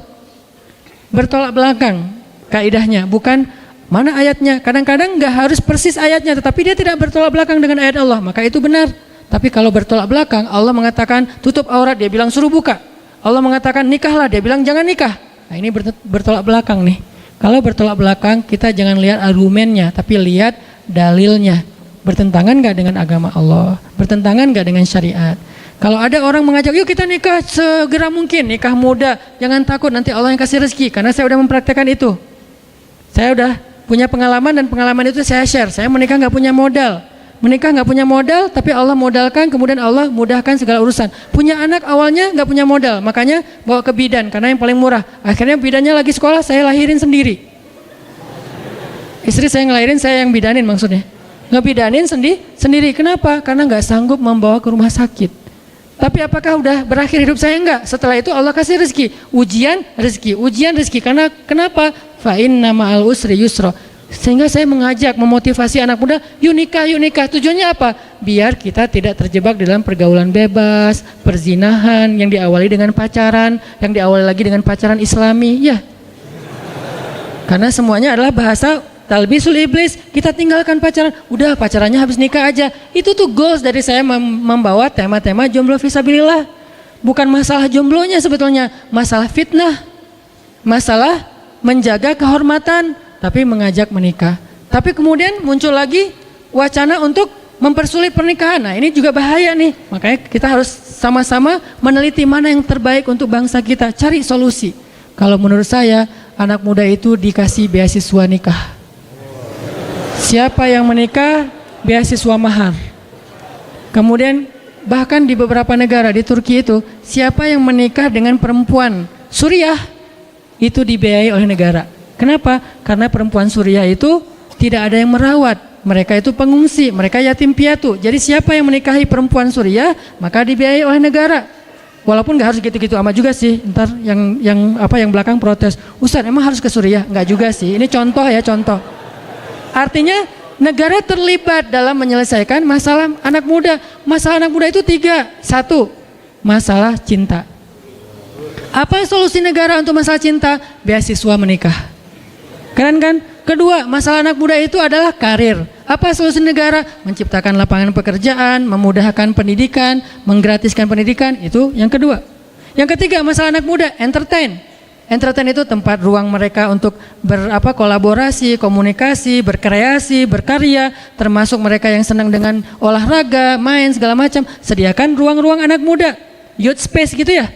bertolak belakang kaidahnya, bukan mana ayatnya. Kadang-kadang nggak harus persis ayatnya, tetapi dia tidak bertolak belakang dengan ayat Allah, maka itu benar. Tapi kalau bertolak belakang, Allah mengatakan tutup aurat, dia bilang suruh buka. Allah mengatakan nikahlah, dia bilang jangan nikah. Nah ini bertolak belakang nih. Kalau bertolak belakang, kita jangan lihat argumennya, tapi lihat dalilnya. Bertentangan nggak dengan agama Allah? Bertentangan nggak dengan syariat? Kalau ada orang mengajak, yuk kita nikah segera mungkin, nikah muda, jangan takut nanti Allah yang kasih rezeki. Karena saya udah mempraktekkan itu. Saya udah punya pengalaman dan pengalaman itu saya share. Saya menikah nggak punya modal. Menikah nggak punya modal, tapi Allah modalkan, kemudian Allah mudahkan segala urusan. Punya anak awalnya nggak punya modal, makanya bawa ke bidan karena yang paling murah. Akhirnya bidannya lagi sekolah, saya lahirin sendiri. Istri saya ngelahirin, saya yang bidanin maksudnya. Ngebidanin sendiri. Kenapa? Karena nggak sanggup membawa ke rumah sakit. Tapi apakah udah berakhir hidup saya? Enggak. Setelah itu Allah kasih rezeki, ujian rezeki. Karena kenapa? Fa inna ma'al usri yusra. Sehingga saya mengajak, memotivasi anak muda, yuk nikah. Tujuannya apa? Biar kita tidak terjebak dalam pergaulan bebas, perzinahan yang diawali dengan pacaran, yang diawali lagi dengan pacaran Islami. Ya. Karena semuanya adalah bahasa talbisul iblis. Kita tinggalkan pacaran, udah pacarannya habis nikah aja. Itu tuh goals dari saya membawa tema-tema jomblo fisabilillah. Bukan masalah jomblonya sebetulnya, masalah fitnah, masalah menjaga kehormatan, tapi mengajak menikah. Tapi kemudian muncul lagi wacana untuk mempersulit pernikahan. Nah ini juga bahaya nih. Makanya kita harus sama-sama meneliti mana yang terbaik untuk bangsa kita. Cari solusi. Kalau menurut saya, anak muda itu dikasih beasiswa nikah. Siapa yang menikah, beasiswa mahar. Kemudian bahkan di beberapa negara, di Turki itu, siapa yang menikah dengan perempuan Suriah, itu dibiayai oleh negara. Kenapa? Karena perempuan Suriah itu tidak ada yang merawat. Mereka itu pengungsi, mereka yatim piatu. Jadi siapa yang menikahi perempuan Suriah, maka dibiayai oleh negara. Walaupun nggak harus gitu-gitu amat juga sih. Ntar yang belakang protes, Ustaz emang harus ke Suriah? Nggak juga sih. Ini contoh ya, contoh. Artinya negara terlibat dalam menyelesaikan masalah anak muda. Masalah anak muda itu 3. 1, masalah cinta. Apa solusi negara untuk masalah cinta? Beasiswa menikah. Keren kan? Kedua, masalah anak muda itu adalah karir. Apa solusi negara? Menciptakan lapangan pekerjaan, memudahkan pendidikan, menggratiskan pendidikan. Itu yang kedua. Yang ketiga, masalah anak muda, entertain. Entertain itu tempat ruang mereka untuk kolaborasi, komunikasi, berkreasi, berkarya, termasuk mereka yang senang dengan olahraga, main segala macam. Sediakan ruang-ruang anak muda, youth space gitu ya.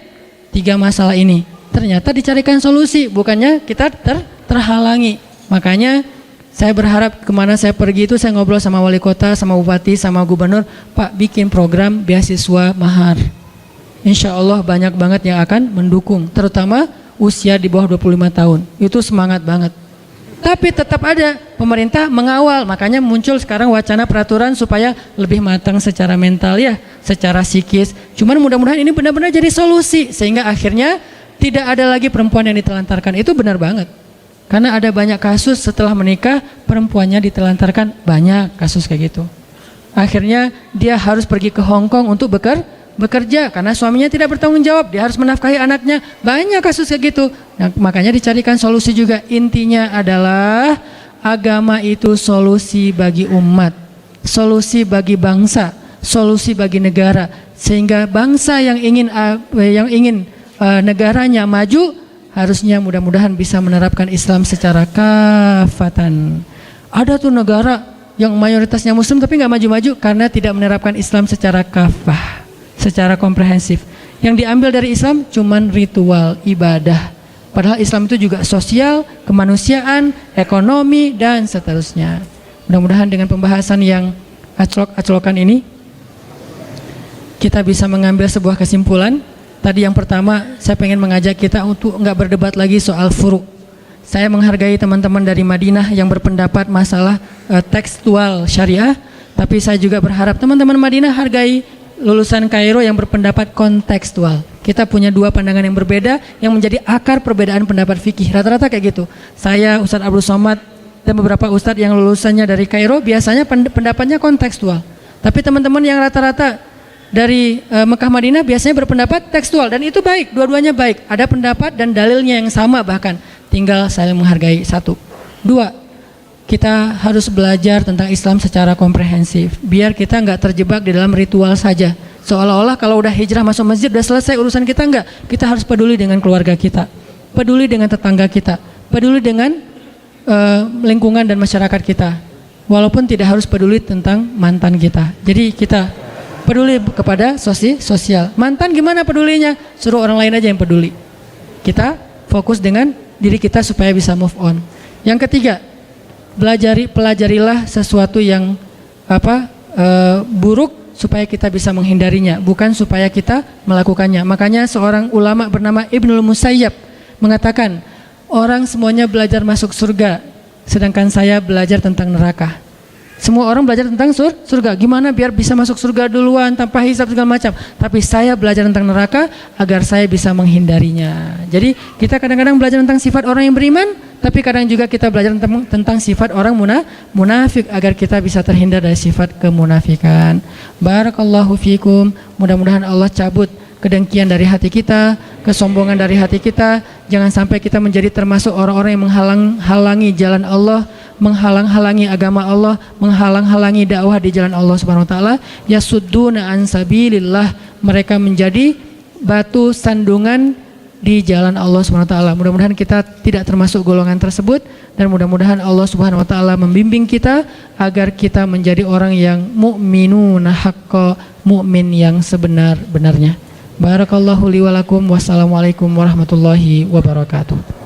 3 masalah ini ternyata dicarikan solusi, bukannya kita terhalangi. Makanya saya berharap kemana saya pergi itu saya ngobrol sama wali kota, sama bupati, sama gubernur, Pak bikin program beasiswa mahar. Insya Allah banyak banget yang akan mendukung, terutama usia di bawah 25 tahun. Itu semangat banget. Tapi tetap ada pemerintah mengawal, makanya muncul sekarang wacana peraturan supaya lebih matang secara mental ya, secara psikis. Cuman mudah-mudahan ini benar-benar jadi solusi sehingga akhirnya tidak ada lagi perempuan yang ditelantarkan. Itu benar banget. Karena ada banyak kasus setelah menikah perempuannya ditelantarkan, banyak kasus kayak gitu. Akhirnya dia harus pergi ke Hong Kong untuk bekerja karena suaminya tidak bertanggung jawab, dia harus menafkahi anaknya. Banyak kasus kayak gitu. Nah, makanya dicarikan solusi juga. Intinya adalah agama itu solusi bagi umat, solusi bagi bangsa, solusi bagi negara. Sehingga bangsa yang ingin negaranya maju harusnya mudah-mudahan bisa menerapkan Islam secara kafatan. Ada tuh negara yang mayoritasnya Muslim tapi nggak maju-maju karena tidak menerapkan Islam secara kafah, secara komprehensif. Yang diambil dari Islam cuman ritual ibadah. Padahal Islam itu juga sosial, kemanusiaan, ekonomi dan seterusnya. Mudah-mudahan dengan pembahasan yang aclok-aclokan ini kita bisa mengambil sebuah kesimpulan. Tadi yang pertama saya pengen mengajak kita untuk nggak berdebat lagi soal furu. Saya menghargai teman-teman dari Madinah yang berpendapat masalah tekstual syariah, tapi saya juga berharap teman-teman Madinah hargai lulusan Kairo yang berpendapat kontekstual. Kita punya dua pandangan yang berbeda yang menjadi akar perbedaan pendapat fikih. Rata-rata kayak gitu. Saya, Ustadz Abdul Somad, dan beberapa ustadz yang lulusannya dari Kairo biasanya pendapatnya kontekstual. Tapi teman-teman yang rata-rata dari Mekah Madinah biasanya berpendapat tekstual, dan itu baik, dua-duanya baik. Ada pendapat dan dalilnya yang sama, bahkan tinggal saling menghargai. Satu. Dua, kita harus belajar tentang Islam secara komprehensif, biar kita nggak terjebak di dalam ritual saja. Seolah-olah kalau udah hijrah masuk masjid udah selesai urusan kita. Enggak. Kita harus peduli dengan keluarga kita, peduli dengan tetangga kita, peduli dengan lingkungan dan masyarakat kita, walaupun tidak harus peduli tentang mantan kita. Jadi kita peduli kepada sosial. Mantan gimana pedulinya? Suruh orang lain aja yang peduli. Kita fokus dengan diri kita supaya bisa move on. Yang ketiga, pelajarilah sesuatu yang buruk supaya kita bisa menghindarinya, bukan supaya kita melakukannya. Makanya seorang ulama bernama Ibnul Musayyab mengatakan, orang semuanya belajar masuk surga, sedangkan saya belajar tentang neraka. Semua orang belajar tentang surga, gimana biar bisa masuk surga duluan tanpa hisab segala macam. Tapi saya belajar tentang neraka agar saya bisa menghindarinya. Jadi kita kadang-kadang belajar tentang sifat orang yang beriman, tapi kadang juga kita belajar tentang sifat orang munafik agar kita bisa terhindar dari sifat kemunafikan. Barakallahu fikum. Mudah-mudahan Allah cabut kedengkian dari hati kita, kesombongan dari hati kita. Jangan sampai kita menjadi termasuk orang-orang yang menghalang-halangi jalan Allah, menghalang-halangi agama Allah, menghalang-halangi dakwah di jalan Allah Subhanahu wa taala. Yasudduna an sabilillah, mereka menjadi batu sandungan di jalan Allah Subhanahu wa taala. Mudah-mudahan kita tidak termasuk golongan tersebut, dan mudah-mudahan Allah Subhanahu wa taala membimbing kita agar kita menjadi orang yang mukminuna haqqa, mukmin yang sebenar-benarnya. Barakallahu li wa lakum. Wassalamualaikum warahmatullahi wabarakatuh.